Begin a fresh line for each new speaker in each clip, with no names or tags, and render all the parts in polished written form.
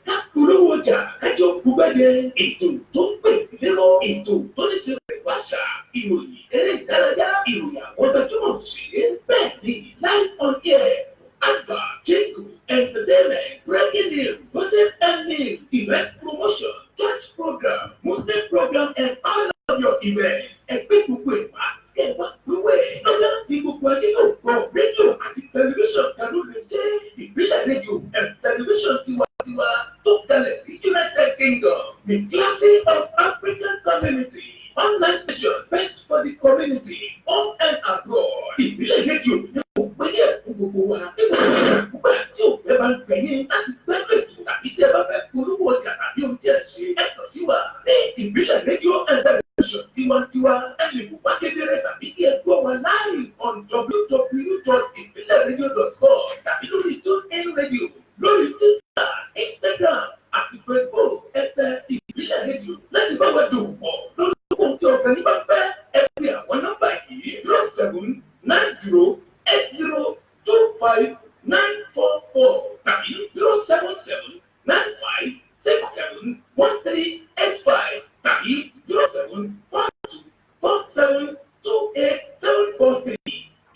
ká polówó ọjà kájọ gbúgbàjẹ ètò tó ń pè lérò ètò tó ní ṣe pẹ̀lú àṣà ìròyìn eré ìdárayá ìròyìn àwọn gbajúmọ̀ òṣèré bẹ́ẹ̀ ni live on air advert jingle entertainment breaking news gossip and news event promotion church program muslim program and all of your events ẹgbẹ́ gbogbo ìwà kẹwàá wíwẹ̀ lọ́yà ní gbogbo ayé yóò gbọ́ rédíò àti tẹlifíṣàn kanú lè jẹ́ ìbílẹ̀ rédíò and tẹlifíṣàn tiwantiwa tó kalẹ̀ sí United Kingdom the classic of African community online station best for the community home and abroad ìbílẹ̀ rédíò ní gbogbo ilé ẹ̀kọ́ gbogbo wa nígbà tí ò fẹ́ bá ń gbẹ̀yìn láti gbẹ́rù ètò tàbí tí ẹ bá fẹ́ polówó ọjà tàbí ohun tí ẹ ṣe ẹ̀tọ́ sí wa ní ìbílẹ̀ rédíò and tẹlifíṣàn tiwantiwa ẹ lè kó wá kedere tàbí kí ẹ gbọ́ wa live on www.ibileradio.com tàbí lórí TuneIn Radio lórí Twitter Instagram àti Facebook ẹ̀tẹ̀ ìbílẹ̀ rédíò láti bá wa dòwò pọ̀ lórí ohun tí ọ̀gá ní bá fẹ́ ẹ pè àwọn nọ́mbà yìí 0790802594 tàbí 07795671385 tàbí 07424728743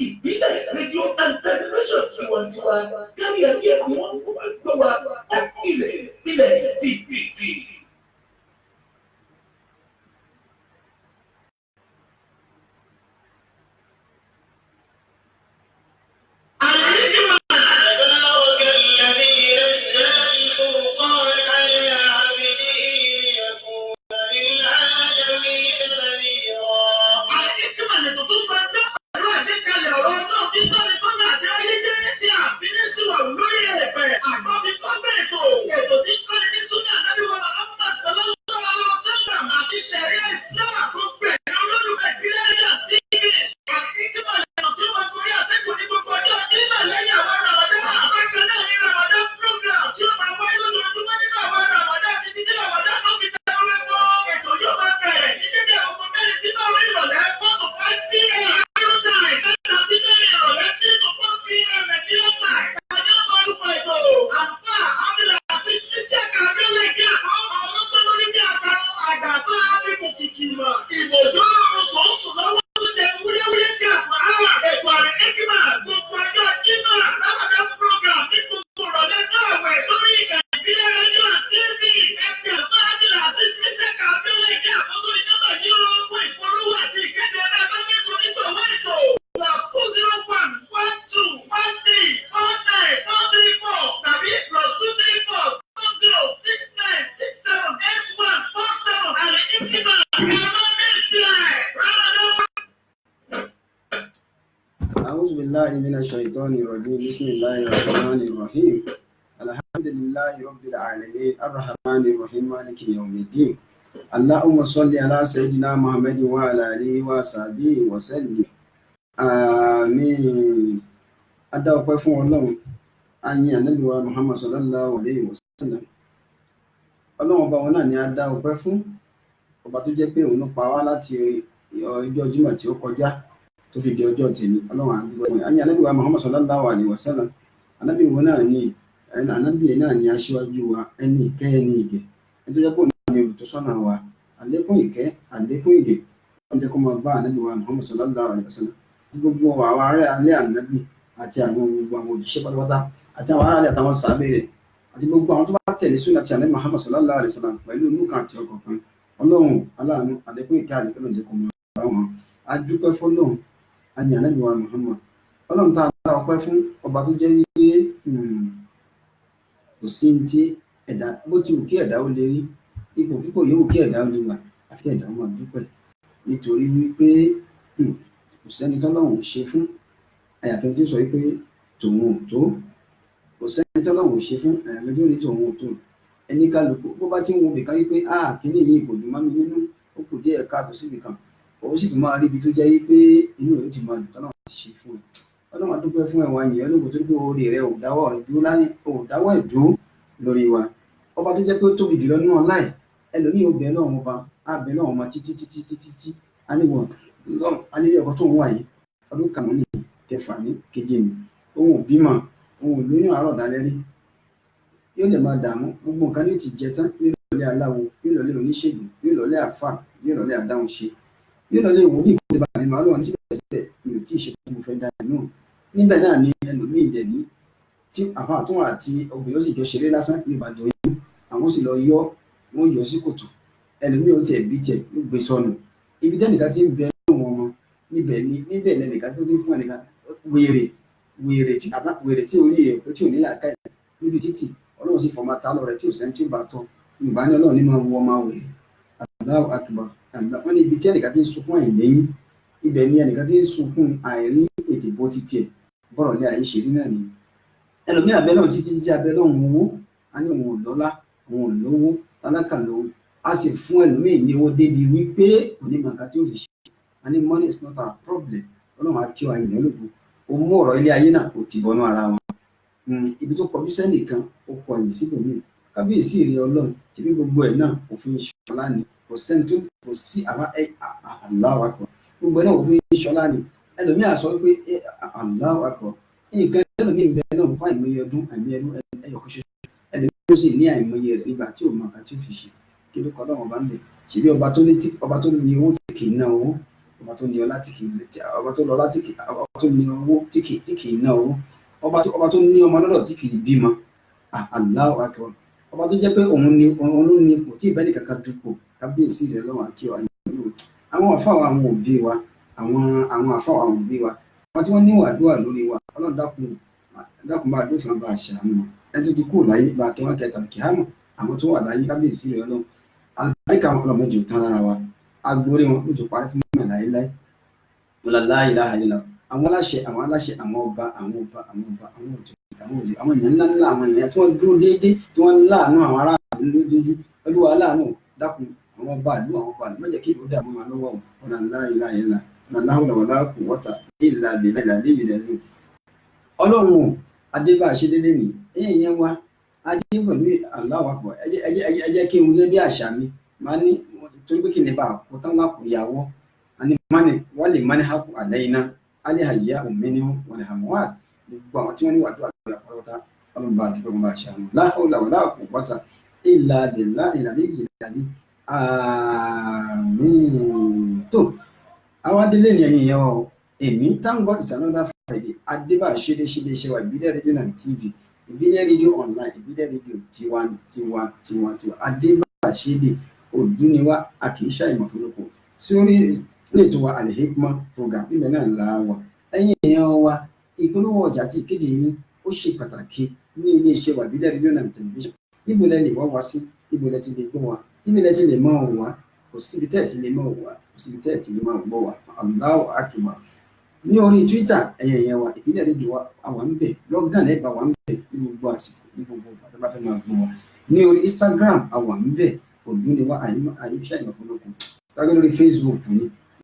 ìbílẹ̀ rédíò and television tiwantiwa kárí ayé ni wọ́n kó wá gbọ́ wa ilẹ̀ títí.
من الشيطان الرجيم بسم الله الرحمن الرحيم الحمد لله رب العالمين الرحمن الرحيم مالك يوم الدين اللهم صل على سيدنا محمد وعلى آله وصحبه وسلم آمين adá ọpẹ́ fún Ọlọ́run ayin Ànábì wa Muhammad sallallahu alayhi wa sallam Ọlọ́run ọba wọn náà ni adá ọpẹ́ fún ọba tó jẹ́ pé òun ló pa wá láti ọjọ́ Jímọ̀ tí ó kọjá tó fi di ọjọ́ tèmi Ọlọ́run àdúgbò wọn àyìn Ànábì wa Muhammad sallallahu alaihi wasallam Ànábì wọn náà ni Ànábì náà ni aṣíwájú wa ẹni ìkẹ́ ẹni ìgẹ̀ ẹni tó jẹ́ pé òun náà ni olùtọ́sọ́nà wa àlékún ìkẹ́ àlékún ìgẹ̀ wọ́n jẹ́ kó máa bá Ànábì wa Muhammad sallallahu alaihi wasallam gbogbo àwọn ará alẹ́ Ànábì àti àwọn gbogbo àwọn òjíṣẹ́ pátápátá àti àwọn ará alẹ́ àtàwọn sàábẹ̀ rẹ̀ àti gbogbo àwọn tó bá tẹ̀lé súnà ti Ànábì Muhammad sallallahu alaihi wasallam pẹ̀lú inú kan àti ọkọ̀ kan Ọlọ́run aláàánú àlékún ìkẹ́ àlékún ìjẹ́ kó máa bá wọn adúpẹ́ fọ́lọ́run àyìn Ànábì wa Muhammad Ọlọ́run tá a dá ọpẹ́ fún ọba tó jẹ́ wípé kò sí ní tí ẹ̀dá bó ti wù kí ẹ̀dá ó lè rí ipò pípò yóò kí ẹ̀dá ó lè wà àfi ẹ̀dá ó máa dúpẹ́ nítorí wípé kò sẹ́ni tọ́lọ́run ò ṣe fún àyàfi tí ó sọ wípé tòun ò tó kò sẹ́ni tọ́lọ́run ò ṣe fún àyàfi tí ó ní tòun ò tó ẹni kálukú bó bá ti ń wo bìkan wípé kíní yìí kò dùn mọ́ mi nínú ó kù díẹ̀ káàtó síbi kan òun sì tún máa rí ibi tó jẹ́ pé inú rẹ̀ ó ti máa dùn tọ́nà ti ṣe fún ẹ Ọlọ́run dúpẹ́ fún ẹ̀wọ̀n àyè ológun tó dúpẹ́ orí rẹ̀ ò dáwọ́ ìdúró lórí wa ọba tó jẹ́ pé ó tóbi jùlọ nínú ọlá ẹ̀ ẹlòmíì ó bẹ Ọlọ́run ọba á bẹ Ọlọ́run ọmọ títí aníwọ̀n anílé ọkọ tó ń wà yìí ọdún kàmú ní kẹfà ní keje ní ohun òbímọ ohun ìlóyún àárọ̀ dalẹ́ rí yóò lè máa dààmú gbogbo nǹkan ní ti jẹ tán yóò lọlé aláwo yóò lọlé oníṣègùn yóò lọlé àáfàá yóò lọlé àdáhùnṣe yóò lọlé ìwòlíì kó lè bá àlè máa lọ́wọ́ ní síbẹ̀síbẹ̀ mi ò tí ì ṣe tó mo fẹ́ dá ẹ̀ náà níbẹ̀ náà ni ẹlòmíì dẹ̀ ní tí àfa àtúnwà àti obìnrin ó sì jọ ṣeré lásán ní ìbàdàn yìí àwọn sì lọ yọ wọn yọ sí kòtò ẹlòmíì ó tiẹ̀ bí tiẹ̀ ló gbé sọnù ibi tẹ́nìkan ti ń bẹ lọ́wọ́ ọmọ níbẹ̀ lẹ́nìkan tó ti ń fún ẹnìkan wèrè tí orí ẹ̀ pé tí ò ní làákà ẹ̀ níbi títì ọlọ́run sì fọmọ ta lọ rẹ̀ tí ò sẹ́ni tí ò bá tọ́ yorùbá ní ọlọ́run nínú ọmọ ọmọ wèrè Allahu akbar wọ́n ní ibi tí ẹnìkan ti ń sunkún àìlẹ́yìn ibẹ̀ ni ẹnìkan ti ń sunkún àìrí ètè bó ti tiẹ̀ bọ́rọ̀ lé ayé ṣe rí náà ni ẹlòmíì abẹ́ náà títí abẹ́ náà ń owó a ní òun ò lọ́lá òun ò lówó tálákà lówó a sì fún ẹlòmíì ní owó débi wípé kò ní màkà tí ó lè ṣe a ní money is not our problem ọlọ́run á kí wa yẹn lóko ó mú ọ̀rọ̀ ilé ayé náà kò tì bọnú ara wọn ibi tó kọjú sẹ́nìkan ó kọ ẹ̀yìn síbòmíì kábíyèsí ìrẹ ọlọ́run tí bí gbogbo ẹ̀ náà òfin ṣọlá ni kò sẹ́ni tó kò sí àwa Allahu akbar gbogbo ẹ̀ náà òfin ṣọlá ni ẹlòmíì á sọ pé Allahu akbar nǹkan ẹlòmíì ń bẹ náà fún àìmọye ọdún ẹyọkọ ṣoṣo ẹlòmíì tó sì ní àìmọye rẹ̀ nígbà tí ò mọ nǹkan tí ó fi ṣe kí ló kọ lọ́wọ́ bá ń bẹ̀ ṣèbí ọba tó ní owó tí kì í ná owó ọba tó ní ọlá tí kì í ọba tó lọ́lá tí kì í ọba tó ní owó tí kì í ná owó ọba tó ní ọmọ lọ́dọ̀ tí kì í bímọ Allahu akbar ọba tó jẹ́ pé òun ló ní ipò tí ìbẹ́ni kankan dupò kábíyèsí rẹ̀ lọ́wọ́ àti àwọn àfáwọn àwọn òbí wa àwọn àfáwọn àwọn òbí wa àwọn tí wọ́n ní wàdúrà lórí wa ọlọ́run dákun bá àdúrà tí wọ́n bá ṣàánú wọn ẹni tó ti kú láyé bá kí wọ́n kẹta kí á mọ̀ àwọn tó wà láyé kábíyèsí rẹ̀ ọlọ́run àlùbáríkà wọn ọlọ́mọdé ò tán lára wa agbórí wọn ó ti parí fún mọ̀ láéláé wọn la ilaha illallah àwọn aláṣẹ àwọn ọba àwọn èèyàn ńlá àwọn èèyàn tí wọ́n dúró déédéé tí wọ́n láàánú àwọn aráàlú lójoojú olúwa aláàánú dákun àwọn ọba àlú má jẹ́ kí ìlú dààmú wọn lọ́wọ́ wọn la ilaha illallah la hawla wala quwwata illa billahi al-azim ọlọ́run adébá àṣedédé ní èèyàn wa adé pẹ̀lú Allahu akbar ẹ jẹ́ kí n wúlé bí àṣà mi máa ní torí pé kí n lè bá àkó tán lápò ìyàwó wọ́n lè má ní hàkù àlẹ́yìn náà alẹ́ àyíyá òmìnir wọn lè hàmọ́ wà gbogbo àwọn tí wọ́n ní wàdúrà lórí àpárọ̀tá ọlọ́run bá dúpẹ́ wọn bá ṣàánú la hawla wala quwwata illa billahi al-azim àmín. Tó àwọn adélé ní ẹ̀yìn yẹn wọn èmi thank God it's another Friday adébá ṣédé iṣẹ́ wa ìbílẹ̀ rédíò náà TV ìbílẹ̀ rédíò online ìbílẹ̀ rédíò tiwa adébá ṣédé òdúniwá a kì í ṣàìmọ̀ fúnlọ́pọ̀ sórí lẹ́tọ̀ wa Al-Hikmat program níbẹ̀ náà là wà ẹ̀yìn èèyàn wa ìpolówó ọjà tí ìkéde yín ó ṣe pàtàkì ní iléeṣẹ́ wa ìbílẹ̀ rédíò náà tẹlifíṣàn níbo lẹ lè wá sí níbo lẹ ti lè gbọ́ wa níbo lẹ ti lè mọ̀ wá kò síbi tẹ́ẹ̀ ti lè mọ̀ wá kò síbi tẹ́ẹ̀ ti lè mọ̀ gbọ́ wa Allahu akbar ní orí Twitter ẹ̀yìn wa ìbílẹ̀ rédíò wa àwọn ń bẹ̀ lọ́gàn lẹ́bà wa ń bẹ̀ ní gbogbo àsìkò ní gbogbo àtàbà fẹ́ máa gbọ́ wa ní orí Instagram àwọn ń bẹ̀ òdúniwá àyíṣà ìmọ̀fọ́lọ́kùn tágbé lórí Facebook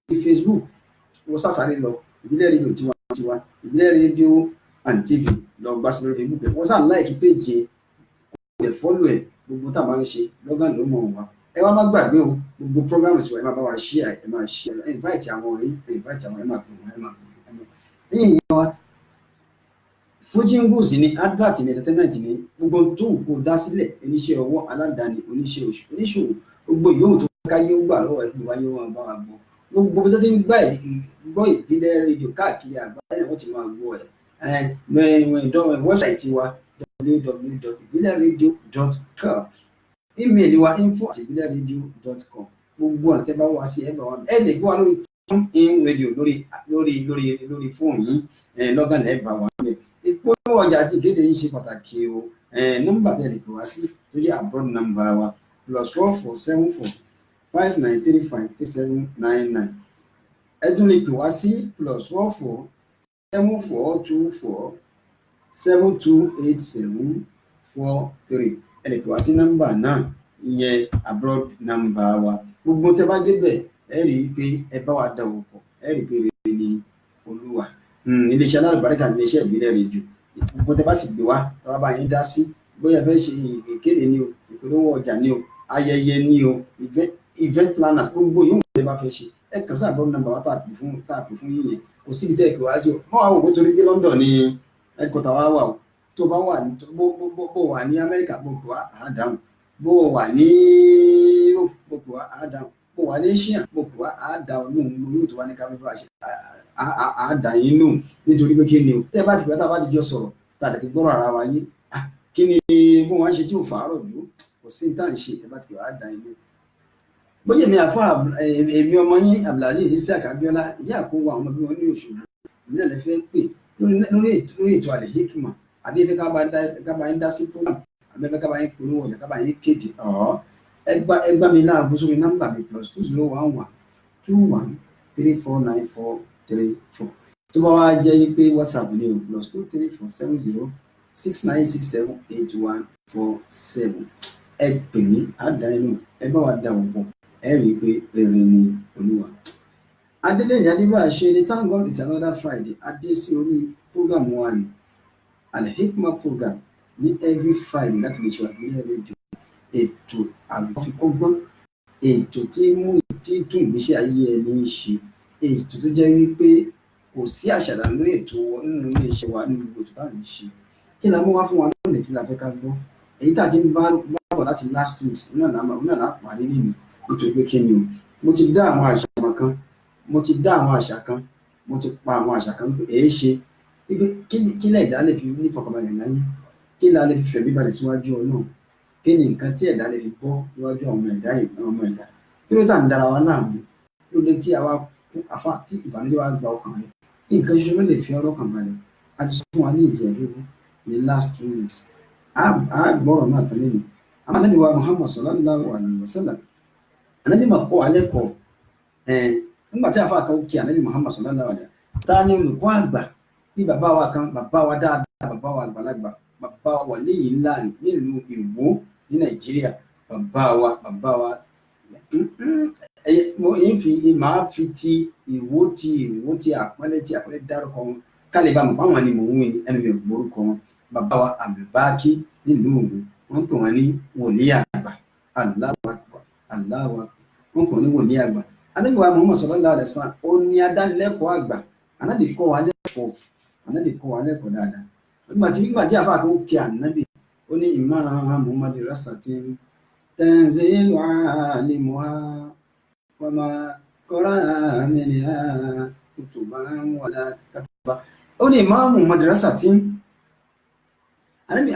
ní Facebook wọ́n sàṣàrí lọ ìbílẹ̀ rédíò tiwa ìbílẹ̀ rédíò and TV lọ gbá sí lórí Facebook wọ́n sàn láìkí péjì ẹ̀ fọ́lù ẹ̀ gbogbo tá a máa ń ṣe lọ́gàn ló mọ̀ wá ẹ wá má gbàgbé o gbogbo programs wa ẹ máa bá wa share ẹ máa share ẹ invite àwọn ọ̀rẹ́ ẹ invite àwọn ẹ máa pè wọ́n ẹ máa ẹ̀yìn ìyẹn wa fojingles ní advert ní entertainment ní gbogbo tó kó dá sílẹ̀ oníṣẹ́ ọwọ́ aládàáni oníṣẹ́ oṣù oníṣòwò gbogbo yòówù tó káyé ó gbà lọ́wọ́ ẹgbẹ́ wáyé wọn bá wa gbọ́ gbogbo tó ti ń gbọ́ ìbílẹ̀ rédíò káàkiri àgbáyé wọ́n ti máa gbọ́ wẹ́bsáìtì wa www.ibileradio.com email wa info@ibileradio.com gbogbo ọ̀nà tẹ́ bá wá sí ẹ bá wa ẹ lè gbọ́ wa lórí in radio lórí fóònù yìí lọ́gàn ẹ̀ bá wa níbẹ̀ ìpolówó ọjà àti ìkéde yìí ṣe pàtàkì o nọ́mbà tẹ́ lè pè wá sí tó jẹ́ abroad number wa +4474 59353799 ẹ tún lè pè wá sí +44 7424 728743 ẹ lè pè wá sí nọ́mbà náà ìyẹn abroad number wa gbogbo tẹ́ bá débẹ̀ ẹ rí i pé ẹ bá wa dáwọ́ pọ̀ ẹ rí i pé rere ni olúwa iléeṣẹ́ alálùbáríkà iléeṣẹ́ ìbílẹ̀ rédíò gbogbo tẹ́ bá sì gbé wá tẹ́ bá bá yín dá sí bóyá fẹ́ ṣe ìkéde ni o ìpolówó ọjà ni o ayẹyẹ ni o event planners gbogbo yóò tẹ́ bá fẹ́ ṣe ẹ kàn sí abroad number wa tààpì fún yín yẹn kò síbi tẹ́ ẹ pè wá sí o mọ́ àwọn òkú torí pé London ni ẹ̀kọ́tà wa wà o tó bá wà ní bó wà ní Amẹ́ríkà bó pè wá á dáhùn, bó wà ní Europe bó pè wá á dáhùn, bó wà ní Asia bó pè wá á dáhùn lóhùn tó wá ní káfíńfà ṣe á dà yín lóhùn nítorí pé kí ni o tẹ́ bá ti pẹ́ tá a bá dijọ́ sọ̀rọ̀ tá a ti gbọ́rọ̀ ara wa yé kí ni bó wọ́n ṣe tí ò fàárọ̀ dúró kò sí ní tá à ń ṣe ẹ bá ti pẹ́ wá á dà yín lóhùn. Bóyá èmi àfọ èmi ọmọ yín Abdulaziz Isiaq Abiola ìyá àkówó àwọn ọmọ bí wọn ní Òṣogbo èmi náà lè fẹ́ pè lórí ètò Al-Hikmat àbí ẹgbẹ́ ká bá yín dá sí program àbí ẹgbẹ́ ká bá yín polówó ọjà ká bá yín kéde ẹgbà mi láàbù sórí nọ́mbà mi +2011 21 349434 tó bá wá jẹ́ pé WhatsApp ni o +23470 69678147 ẹ pè mí àdá inú ẹ bá wa dá òpó ẹ rí i pé rere ni Olúwa. Adélẹ́yìn Adébáyọ̀ ṣe ni thank God it's another Friday adé sí orí program wa ni Al-Hikmat program ní every Friday láti lè ṣe wà ní rédíò ètò àgbọ̀fikọ́gbọ́n ètò tí tún ìgbésí ayé ẹni ṣe ètò tó jẹ́ wípé kò sí àṣàdá lórí ètò nínú ilé iṣẹ́ wa nínú gbogbo ètò táwọn ń ṣe kí la mú wá fún wa lónìí kí la fẹ́ ká gbọ́ èyí tá a ti ń bá bọ̀ láti last week náà là parí nínú nítorí pé kí ni o mo ti dá àwọn àṣà kan mo ti dá àwọn àṣà kan mo ti pa àwọn àṣà kan èé ṣe wípé kí lẹ̀dá lè fi ní ìfọ̀kànbalẹ̀ láyé kí la lè fi fẹ̀mí balẹ̀ síwájú Ọlọ́run kí ni nǹkan tí ẹ̀dá lè fi bọ́ níwájú àwọn ọmọ ẹ̀dá kí ló tà ń dára wa láàmú ló dé tí àwa afá tí ìbànújẹ́ wa gba ọkàn rẹ̀ nǹkan ṣoṣo ló lè fi ọlọ́kàn balẹ̀ a ti sọ fún wa ní ìjẹ́dógún ní last 2 weeks a gbọ́rọ̀ náà tán nínú Ànábì wa Muhammad sallallahu alaihi wasallam Ànábì máa kọ́ alẹ́ kọ́ nígbà tí àfáà kan kí Ànábì Muhammad sallallahu alaihi wasallam ta ni olùkọ́ àgbà bí bàbá wa kan bàbá wa dáadáa bàbá wa àgbàlagbà bàbá wa léyìí ńlá nílùú Ìwó ní Nàìjíríà bàbá wa máa fi ti Ìwó ti àpọ́nlé dárúkọ wọn kálí bá mọ̀ páwọn ni mò ń wí ẹnu mi ò gbórúkọ wọn bàbá wa Abdulbaki nílùú Ògùn wọ́n pè wọ́n ní wòlíì àgbà Allahu Akbar wọ́n pè wọ́n ní wòlíì àgbà Ànábì wa Muhammad sallallahu alaihi wasallam ó ní adánilẹ́kọ̀ọ́ àgbà Ànábì kọ́ wa lẹ́kọ̀ọ́ dáadáa nígbà tí àfáà kan kí Ànábì ó ní ìmára Muhammad rasatin tanzilu alimuha wa ma qara minha kutuban wala kataba ó ní ìmára Muhammad rasatin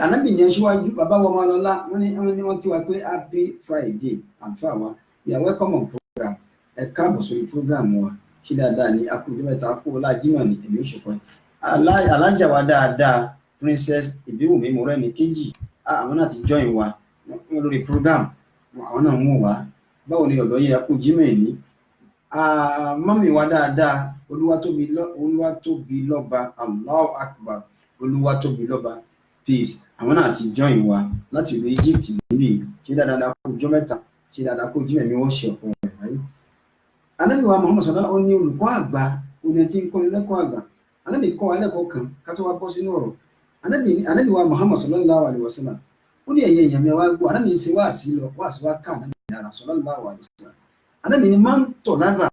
Ànábì yẹn síwájú bàbá wa máa lọ́lá wọ́n kí wa pé happy Friday àǹfààní wa you are welcome on program ẹ káàbọ̀ sórí program wa ṣé dáadáa ní akúndé mẹ́ta kó lájímọ̀ ní èmi òṣùpọ̀ alájà wa dáadáa Princess Ìbíwùmí Mọ́rẹ́ni kejì àwọn náà ti join wa wọ́n lórí program àwọn náà ń wò wá báwo ni ọ̀dọ́ yẹn kó jímọ̀ ní mọ́mì wa dáadáa Olúwatóbi lọ́ba Allahu Akbar Olúwatóbi lọ́ba peace àwọn náà ti join wa láti ìlú Egypt níbí ṣé dáadáa kó ọjọ́ mẹ́ta ṣé dáadáa kó jímọ̀ ní wọ́n ṣe ọ̀pọ̀ rẹ̀ láyé. Ànábì wa Muhammad sallallahu alaihi wasallam ó ní olùkọ́ àgbà oní tí ń kọ́ni lẹ́kọ̀ọ́ àgbà Ànábì kọ́ wa lẹ́kọ̀ọ́ kan ká tó wá bọ́ sínú ọ̀rọ̀ Ànábì wa Muhammad sallallahu alaihi wasallam ó ní ẹ̀yẹ èèyàn mi wá gbọ́ Ànábì ṣe wá sí wá ká Ànábì dára sallallahu alaihi wasallam Ànábì ni máa ń tọ̀ lábà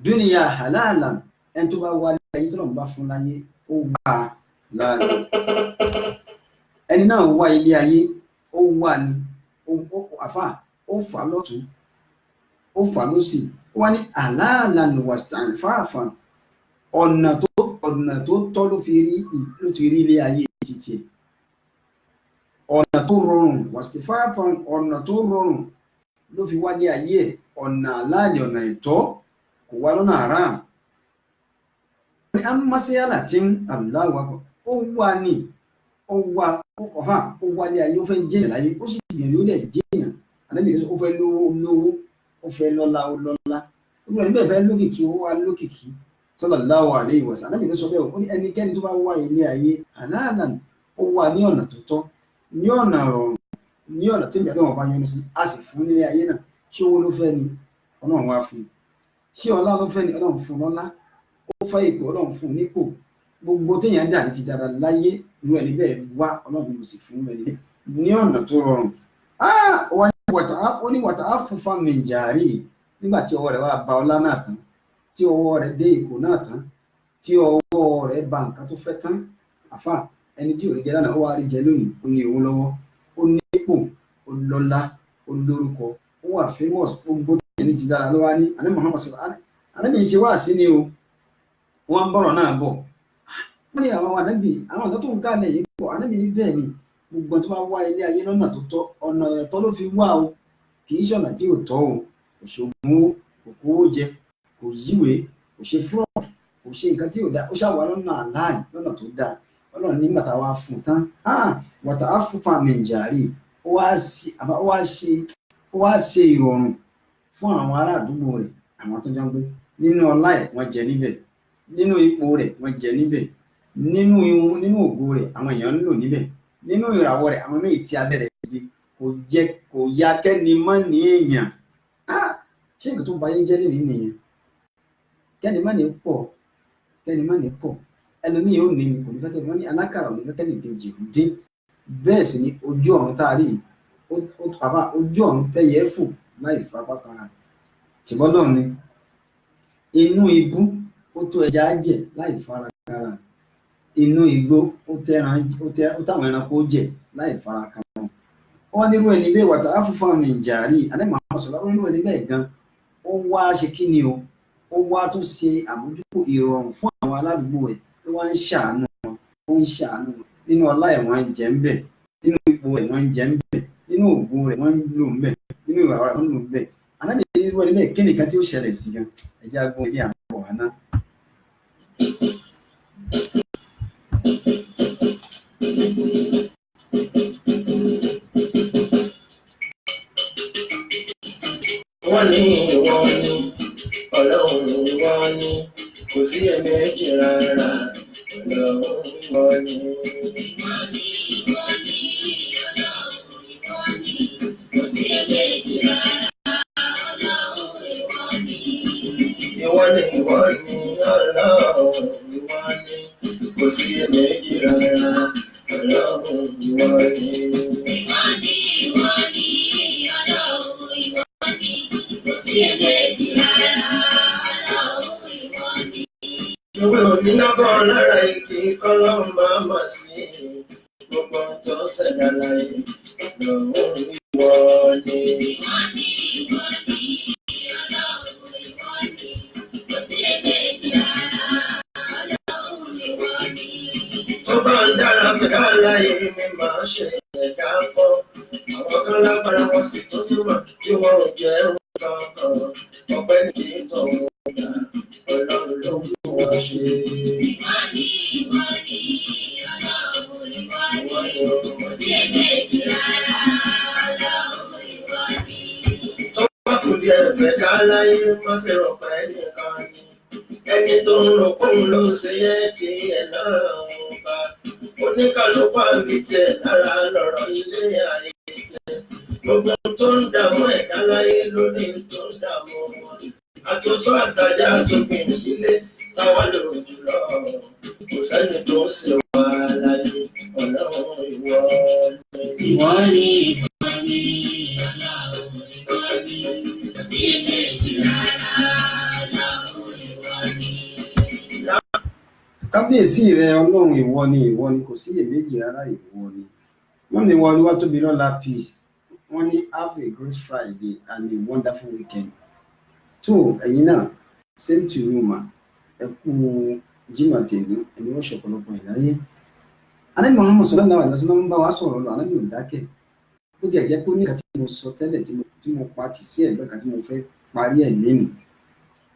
dúnìyà halalan ẹni tó bá wá láyé tó náà bá fún láyé ó wà láàyè ẹni náà wá ilé ayé ó wà ní ó fà lọ́tún ó fà lósì ó wá ní halalan wasta'fafan ọ̀nà tó tọ́ ló ti rí ilé ayé títí ọ̀nà tó rọrùn wasta'fafan ọ̀nà tó rọrùn ló fi wálé ayé ọ̀nà aláàlẹ̀ ọ̀nà ìtọ́ kò wá lọ́nà haram ní a máa ṣe yálà tí ń àlùláwà ó wà ní ó wálé ayé ó fẹ́ jẹ́ láyé ó sì gbìyànjú ó lẹ̀ jẹ́yàn Ànábì ó fẹ́ lówó ó fẹ́ lọ́lá olúwa níbẹ̀ fẹ́ lókìkí ó wá lókìkí sallallahu alaihi wasallam Ànábì sọ bẹ́ẹ̀ ó ní ẹnikẹ́ni tó bá wá ilé ayé halalan ó wà ní ọ̀nà tó tọ́ ní ọ̀nà rọrùn ní ọ̀nà tí ìgbàdàn ọba yọnu sí a sì fún nílé ayé náà ṣé owó ló fẹ́ ni Ọlọ́run wá fún ṣé ọlá ló fẹ́ ni Ọlọ́run fún lọ́lá ó fẹ́ ipò Ọlọ́run fún nípò gbogbo téèyàn dà ní ti dára láyé irú ẹni bẹ́ẹ̀ wá Ọlọ́run mo sì fún ẹni ní ọ̀nà tó rọrùn ó ní wàtá áfúfá mìjàrí nígbà tí ọwọ́ rẹ̀ wá ba ọlá náà tán tí ọwọ́ rẹ̀ dé ipò náà tán tí ọwọ́ rẹ̀ ba nǹkan tó fẹ́ tán àfà ẹni tí ò rí jẹ lánàá ó wá rí jẹ lónìí, ó ní owó lọ́wọ́, ó ní ipò, ó lọ́lá, ó lórúkọ, ó wà famous, gbogbo ẹni tí dára ló wá ní àní Muhammad sọ̀rọ̀ ànábì ń ṣe wá sí ni o. Wọ́n ń bọ̀rọ̀ náà bọ̀, wọ́n ní àwọn ànábì àwọn ọ̀dọ́ tó ń kálẹ̀ yìí pọ̀, ànábì ní bẹ́ẹ̀ ni gbogbo tó bá wá ilé ayé lọ́nà tó tọ́, ọ̀nà ẹ̀tọ́ ló fi wá o, kì í ṣọ̀nà tí ò tọ́ o, kò ṣògùn, kò kówó jẹ, kò yíwèé, kò ṣe fraud, kò ṣe nǹkan tí ò dáa, ó ṣàwà lọ́nà àláàlì, lọ́nà tó dáa. Ọlọ́run nígbà tá a wá fún un tán wọ́tà á fún fàmì ìjàrí, ó wá ṣe ìrọ̀rùn fún àwọn ará àdúgbò rẹ̀, àwọn tó jọ ń gbé nínú ọlá ẹ̀ wọ́n jẹ níbẹ̀, nínú ipò rẹ̀ wọ́n jẹ níbẹ̀, nínú ògo rẹ̀ àwọn èèyàn ń lò níbẹ̀, nínú ìràwọ̀ rẹ̀ àwọn méjì tí abẹ́rẹ́ ti kò ya kẹ́ni mọ́ ní èèyàn. Ṣé nǹkan tó bá yín jẹ́ nìyí nìyẹn? Kẹ́ni mọ́ ní pọ̀, ẹlòmíì ó ní ni kò ní fẹ́ kẹ́ni wọ́n ní alákàrà ò ní fẹ́ kẹ́ni kejì dín. Bẹ́ẹ̀ sì ni ojú ọ̀run tá a rí ojú ọ̀run tẹ́yẹ fò láì fapá kanra, ṣùgbọ́n náà ni inú ibú ó tó ẹja jẹ láì fara kanra, inú igbó ó táwọn ẹranko jẹ láì fara kanra. Wọ́n nírú ẹni bẹ́ẹ̀ wàtà áfúfú àmì ìjàrí alẹ́ màá sọ̀rọ̀ wọ́n nírú ẹni bẹ́ẹ̀ gan ó wá ṣe kí ni o, ó wá tún ṣe àmójútó ìrọ̀rùn fún àwọn aládùúgbò ẹ̀, ó wá ń ṣàánú wọn, nínú ọlá ẹ̀ wọ́n ń jẹ ń bẹ̀, nínú ipò ẹ̀ wọ́n ń jẹ ń bẹ̀, nínú ògo rẹ̀ wọ́n ń lò ń bẹ̀, nínú ìwà rẹ̀ wọ́n ń lò ń bẹ̀. Ànábì nírú ẹni bẹ́ẹ̀ kí nìkan tí ó ṣẹlẹ̀ sí gan, ẹ̀jẹ̀ agbóhùn ilé àwọn ọ̀hán náà.
Wọ́n ní ìwọ ni Ọlọ́run, ìwọ ni kò sí ẹ̀mẹ́jì rárá, Ọlọ́run ìwọ ni. Ìwọ ni Ọlọ́run, ìwọ ni kò sí ẹ̀mẹ́jì rárá, Ọlọ́run ìwọ ni. Ìwọ ni Ọlọ́run, ìwọ ni kò sí ẹ̀mẹ́jì rárá, Ọlọ́run ìwọ ni. Ìwọ ni Ọlọ́run, ìwọ ni kò sí ẹ̀mẹ́jì rárá, Ọlọ́run ìwọ ni. Ìwé òní lọ́gọ́ lára igi kọ́lọ́run máa mà sí gbogbo tó ṣẹ̀dá láyé, Ọlọ́run ìwọ ni. Ìwọ ni Ọlọ́run, ìwọ ni kò sí ẹ̀mẹ́jì rárá, Ọlọ́run ìwọ ni. Tó bá ń dára fẹ́ká láyé mi máa ṣe ẹ̀dá kọ́, àwọn kan lágbára wọn sì tún nímọ̀ tí wọ́n ò jẹ́ kankan, ọpẹ́ ní kí n tọ̀ wọ́n dá, Ọlọ́run ló ń fún wọn ṣe. Ìwọ ni Ọlọ́run, ìwọ ni kò sí ẹ̀mẹ́jì rárá, Ọlọ́run ìwọ ni. Tó bá kù díẹ̀ fẹ́ká láyé má ṣe rò pé nìkan ni, ẹni tó ń rò kóun ló ṣe yẹ tí ẹ̀ náà ń bá, oníkàlùkù àbí tiẹ̀ lára lọ̀rọ̀ ilé ayé jẹ́. Gbogbo tó ń dààmú ẹ̀dá láyé lónìí tó ń dààmú wọn. Àtúnṣe àtàjà àtúngbìn ìdílé táwa lò jùlọ. Kò sẹ́ni tó ń ṣe wá láyé, Ọlọ́run ìwọ ni. Ìwọ ni Ọlọ́run, ìwọ ni kò sí ẹ̀mẹ́jì rárá, Ọlọ́run ìwọ ni.
Kábíyèsí rẹ Ọlọ́run ìwọ ni kò sí iyèméjì rárá, ìwọ ni. Wọ́n ní wọ́n wá tóbi lọ́la peace, wọ́n ní have a great Friday and a wonderful weekend. Tó ẹ̀yin náà same to you ma, ẹ kú Jímọ̀ tèmi, ẹni wọ́n ṣọ̀pọ̀lọpọ̀ ìláyé. Ànábì Muhammad sallallahu alaihi wasallam ń bá wa sọ̀rọ̀ lọ, ànábì ò dákẹ́. Ó ti ẹ̀jẹ̀ pé oníkà tí mo sọ tẹ́lẹ̀ tí mo pa tì sí ẹ̀gbẹ́ kan tí mo fẹ́ parí ẹ̀ lénìí.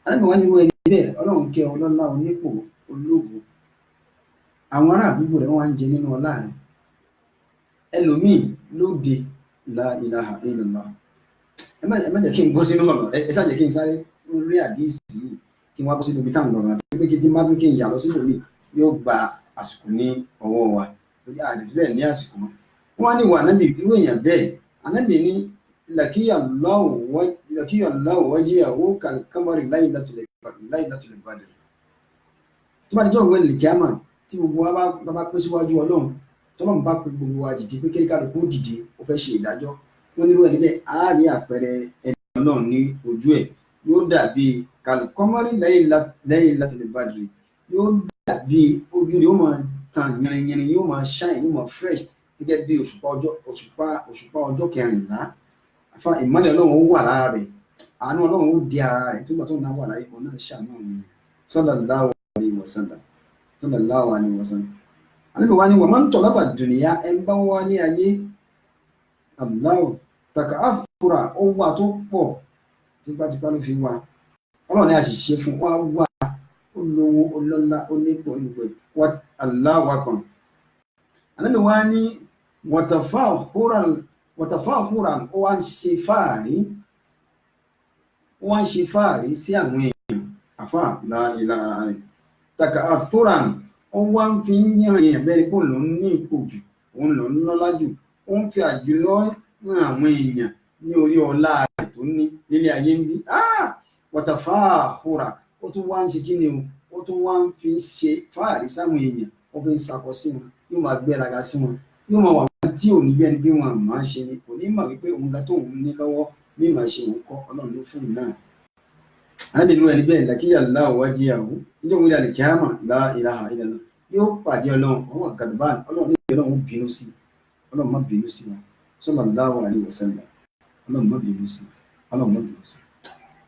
Ànábì wọn ní wọ́n ẹni bẹ́ẹ̀ Ọlọ́run kẹ́ ọlọ́lá onípò ológo. Àwọn ará àdúgbò rẹ̀ wọ́n á ń jẹ nínú ọlá rẹ̀. Ẹlòmíì lóde la ilaha illallah. Ẹ má jẹ́ kí n bọ́ sínú ọ̀nà, ẹ ṣáà jẹ́ kí n sáré rí àdíìsì yìí kí n wá bọ́ sínú ibi táwọn ọ̀nà àti pé kí n má tún kí n yà lọ sínú mi yóò gba àsìkò ní ọwọ́ wa. Torí àdìsí bẹ́ẹ̀ ní àsìkò mọ́. Wọ́n á ní ìwà ànábì irú èèyàn bẹ́ẹ̀. Ànábì ní làkíyàlláhù wajhahu kal-qamari laylatul badr. Tó bá dijọ́ òwe lè kíámà tí gbogbo wa bá pé síwájú Ọlọ́run, tọ́lọ́run bá pe gbogbo wa dìde pé kí kálukú dìde ó fẹ́ ṣe ìdájọ́. Wọ́n nírú ẹni bẹ́ẹ̀ á rí àpẹẹrẹ ẹni Ọlọ́run ní ojú ẹ̀, yóò dàbí kal-qamari laylatul badr, yóò dàbí ojú rẹ̀ ó máa tàn yìnrìnyìnrìn yóò máa shine yóò máa fresh gẹ́gẹ́ bí òṣùpá ọjọ́ kẹrìnlá àfa ìmọ́lẹ̀ ọlọ́run ó wà lára rẹ̀ àánú ọlọ́run ó di ara rẹ̀ tó gbà tó náà wà láyé kan náà ṣàánú àwọn èèyàn sallallahu alaihi wasallam sallallahu alaihi wasallam. àníbi wa ni wọ́n máa ń tọ̀ lábà dùnìyà ẹ̀ ń bá wá ní ayé aláwọ̀ tàkà àfúrà ó wà tó pọ̀ tipátipá ló fi wá ọlọ́run ní àṣìṣe fún wa wá ó lówó ọlọ́lá ó nípò ìwé aláwọ̀ kan. àníbi wa ni wọ̀tàfà òhúra ó wá ń ṣe fáàrí sí àwọn èèyàn àfà láìlà tàkà àfúrà ó wá ń fi yàn èèyàn bẹ́ẹ̀ pé òun ló ń ní ipò jù òun ló ń lọ́lá jù ó ń fi àjùlọ hàn àwọn èèyàn ní orí ọlá rẹ̀ tó ní nílé ayé ń bí wọ̀tàfà òhúra ó tún wá ń ṣe kí ni o ó tún wá ń fi ṣe fáàrí sáwọn èèyàn ó fi ń sakọ sí wọn yóò máa gbéraga sí wọn yóò máa wà wọn tí ò ní bẹ́ẹ̀ ni pé wọn máa ń ṣe ni kò ní mọ̀ wípé òun ga tó òun ní lọ́wọ́ bí màá ṣe òun kọ́ ọlọ́run ló fún un náà. àdínú ẹni bẹ́ẹ̀ làkíyà láwọ̀ wájú ìyàwó nítorí wọn dàlẹ́ kíámà la ilaha illallah yóò pàdé ọlọ́run ọwọ́ gàdúbàn ọlọ́run ní ìgbẹ́ ọlọ́run bínú sí ọlọ́run má bínú sí wọn sallallahu alaihi wasallam ọlọ́run má bínú sí ọlọ́run má bínú sí.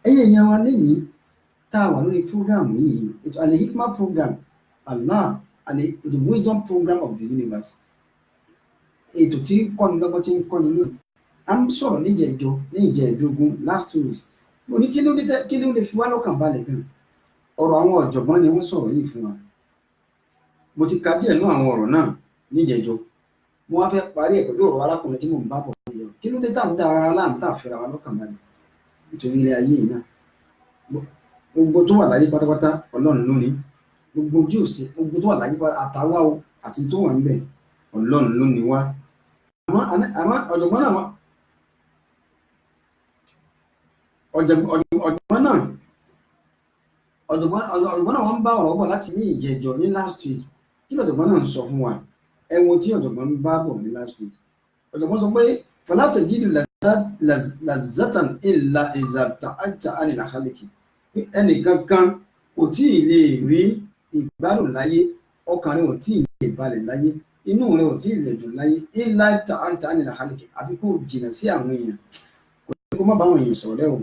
ẹ̀yẹ ìyá wa lẹ́yìn tá a wà lórí program yìí ètò Al-Hikmah program Allah the wisdom program of the universe ètò tí kọ́ni lọ́gbọ́n tí ń kọ́ni lónìí à ń sọ̀rọ̀ ní ìjẹ́ẹ̀dógún last 2 weeks mo ní kí ló lè fi wá lọ́kàn balẹ̀ gan ọ̀rọ̀ àwọn ọ̀jọ̀gbọ́n ni wọ́n sọ̀rọ̀ yìí fún wa mo ti ka díẹ̀ nú àwọn ọ̀rọ̀ náà ní ìjẹ́jọ́ mo wá fẹ́ parí ẹ̀ pẹ̀lú ọ̀rọ̀ arákùnrin tí mò ń bá bọ̀ yọ kí ló dé táwọn dá ara láàmú tá a fẹ́ra wa lọ́kàn balẹ̀ nítorí ilé ayé yìí náà gbogbo tó wà láyé pátápátá ọlọ́run ló ní gbogbo tí ò sí gbogbo tó wà láyé àtàwá o àti tó wà níbẹ̀ ọlọ́run ló ní wá àmọ́ ọ̀jọ̀gbọ́n náà wọ́n ń bá ọ̀rọ̀ bọ̀ láti ní ìjẹ́jọ́ ní last week kí lọ́jọ̀gbọ́n náà ń sọ fún wa ẹ̀wọ̀n tí ọ̀jọ̀gbọ́n ń bá bọ̀ ní last week ọ̀jọ̀gbọ́n sọ pé fala tajidu lazatan illa iza ta'alta anil khaliki ẹnìkankan kò tí ì lè rí ìgbádùn láyé ọkàn rẹ̀ ò tí ì lè balẹ̀ láyé inú rẹ̀ ò tí ì lè dùn láyé illa ta'alta anil khaliki àbí kó jìnnà sí àwọn èèyàn kò ní kó má bá àwọn èèyàn sọ̀rọ̀ rẹ̀ o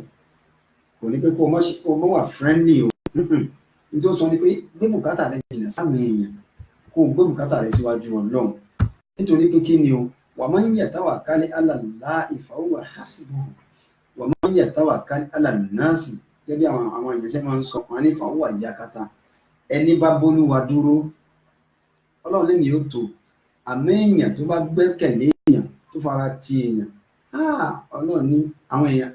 kò ní pé kó má wà friendly o nítorí sọ ni pé gbé bùkátà rẹ̀ jìnnà sáwọn èèyàn kó gbé bùkátà rẹ̀ síwájú Ọlọ́run nítorí pé kí ni o wa man yatawakkal ala Allahi fa huwa hasbuhu wa man yatawakkal ala an-nasi gẹ́gẹ́ bí àwọn èèyàn ṣe máa ń sọ wọn ní fa huwa yakata ẹni bá bólúwa dúró Ọlọ́run lẹ́yìn yóò tó àmọ́ èèyàn tó bá gbẹ́kẹ̀lé èèyàn tó fara ti èèyàn Ọlọ́run ní àwọn èèyàn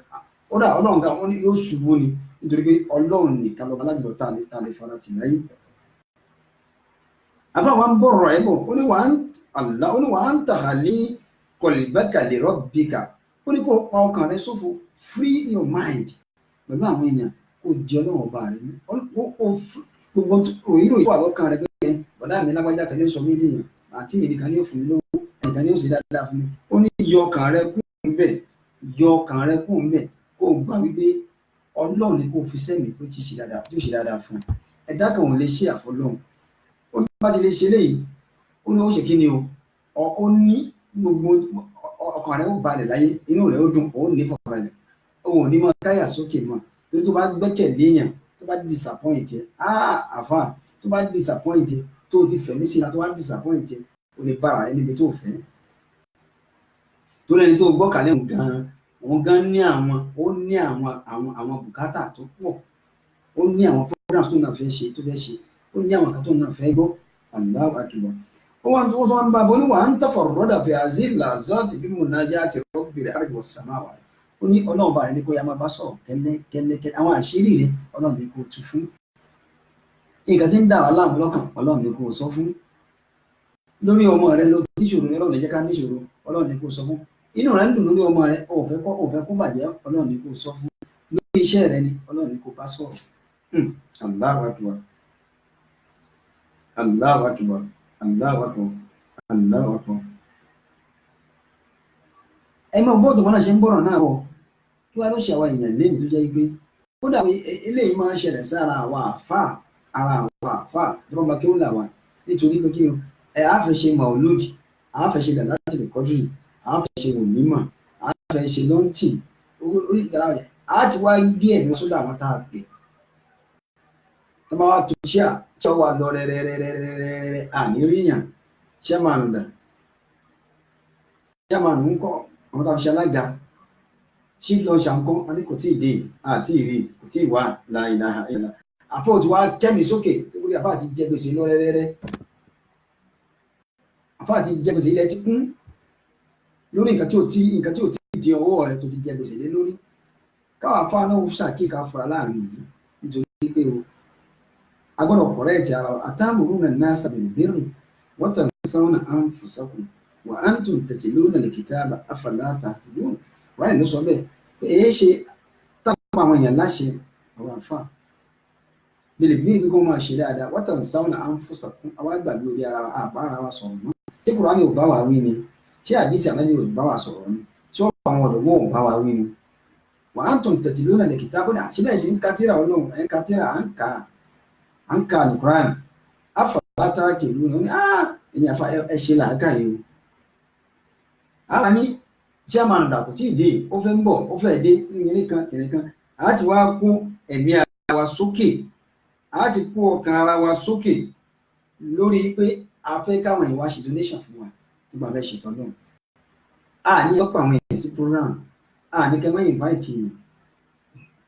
ó dà Ọlọ́run ga wọn yóò ṣubú ni nítorí pé Ọlọ́run nìkan lọ́ba alájọ tá a lè fara tì lẹ́yìn. àfàwọn bọ̀rọ̀ ẹ̀ bọ̀ ó ní wà á ń tàhà ní qalbaka li rabbika ó ní kó pa ọkàn rẹ sófo free your mind pẹ̀lú àwọn èèyàn kó di Ọlọ́run ọba rẹ ní gbogbo òyìnbó wà lọ́kàn rẹ pé bọ̀dá mi lágbájá kan ní sọ mí nìyẹn àti mi nìkan ní òfin lówó ẹ̀ka ní òsì dáadáa fún mi ó ní yọ ọkàn rẹ kúrò ńbẹ̀ kó gbà wípé Ọlọ́run ni kó fi sẹ́mi pé tí ó ṣe dáadáa fún ẹ̀dá kan ò lè ṣe àfọlọ́run ó ní bá ti lè ṣe léyìí ó ní ó ṣe kí ni o ó ní gbogbo ọkàn rẹ ó balẹ̀ láyé inú rẹ ó dùn ó ní fọkànbalẹ̀ ó ò ní mọ káyà sókè mọ́ torí tó bá gbẹ́kẹ̀lé èèyàn tó bá disappoint ẹ àfà tó bá disappoint ẹ tó ti fẹ̀mí sí i tó bá disappoint ẹ ó lè bára ẹ níbi tó fẹ́ torí ẹni tó gbọ́kànlé òun gan ní àwọn bùkátà tó pọ̀ ó ní àwọn programs tó náà fẹ́ ṣe ó ní àwọn kan tó náà fẹ́ gbọ́ Allahu akbar ó wà tó wọ́n bá bọ́ ní wà á ń tafarrada fi azil lazati bí munajati rabbil ardi was samawati ó ní Ọlọ́run bá rẹ̀ ní kó yá máa bá sọ̀rọ̀ kẹ́lẹ́kẹ́lẹ́ àwọn àṣírí rẹ̀ Ọlọ́run ní kó tú fún nǹkan tí ń dà wá láàmú lọ́kàn Ọlọ́run ní kó sọ fún lórí ọmọ rẹ̀ ló níṣòro Ọlọ́run ní jẹ́ ká níṣòro Ọlọ́run ní kó sọ fún inú rẹ̀ ń dùn lórí ọmọ rẹ̀ òfẹ́ kó bàjẹ́ Ọlọ́run ní kó sọ fún lórí iṣẹ́ rẹ̀ ni Ọlọ́run ní kó bá sọ̀rọ̀ Allahu akbar Allahu akbar Allahu akbar Allahu akbar. ẹ máa gbọ́dọ̀ wọn náà ṣe ń bọ̀rọ̀ náà rọ̀ kí wàá ló ṣe àwọn èèyàn lẹ́yìn tó jẹ́ pé ó dàbí eléyìí máa ń ṣẹlẹ̀ sí ara àwọn àfáà tó bá kí ó là wá nítorí pé kí á fẹ́ ṣe mauludi, á fẹ́ ṣe dàláàtì lè kọ́dúrì, á fẹ́ ṣe wòlímà, á fẹ́ ṣe lọ́ńtì orí ìgbàlá rẹ̀ á ti wá gbé ẹ̀mí sódà àwọn tá a pè tó bá wá tó ṣé wà lọ rẹ́rẹ́rẹ́rẹ́rẹ́ àníríyàn ṣẹ́mánù dà ṣẹ́mánù ń kọ́ àwọn tá a ṣe alága chief lọ́ọ̀ṣà ń kọ́ wọn ní kò tí ì dé àti ìrì kò tí ì wà láìláha ìlà àpò tí wàá kẹ́mi sókè tó kó àpá àti jẹ gbèsè lọ rẹ́rẹ́rẹ́ àpá àti jẹ gbèsè ilẹ̀ ti kún lórí nǹkan tí ò tí di ọwọ́ rẹ̀ tó ti jẹ gbèsè lé lórí káwọn afá náà ṣàkíyèká fura láàrin yìí nítorí pé o a gbọ́dọ̀ kọ̀rẹ́ẹ̀tì ara wa atamuruna an-nasa bil-birri wa tansawna anfusakum wa antum tatluna al-kitaba afala ta'qilun wọ́n rìn ló sọ bẹ́ẹ̀ pé èyí ṣe táwọn àwọn èèyàn láṣẹ àwọn àfà bil-birri bí kò máa ṣe dáadáa wa tansawna anfusakum àwọn àgbàgbé orí ara wa àbá ara wa sọ̀rọ̀ mọ́ ṣé Kùránì ò bá wa wí ni ṣé àdìsí Ànábì ò bá wa sọ̀rọ̀ ni tí wọ́n pa àwọn ọ̀dọ́gbọ́n ò bá wa wí ni wa antum tatluna al-kitaba ṣé bẹ́ẹ̀ ṣe ń ka tírà Ọlọ́run ẹ̀ ń ka tírà à ń ka Al-Qur'an afala ta'qilun ní ẹ̀yìn àfa ẹ̀ ṣe làákà yìí o ara ní chairman dàkú tí ì dé ó fẹ́ ń bọ̀ ó fẹ́ dé kìnìkan a ti wá kó ẹ̀mí ara wa sókè a ti kó ọkàn ara wa sókè lórí pé a fẹ́ káwọn èèyàn wá ṣe donation fún wa tó bá fẹ́ ṣètò náà a ní ọ̀pọ̀ àwọn èèyàn sí program a ní kẹ́ mọ́ invite yìí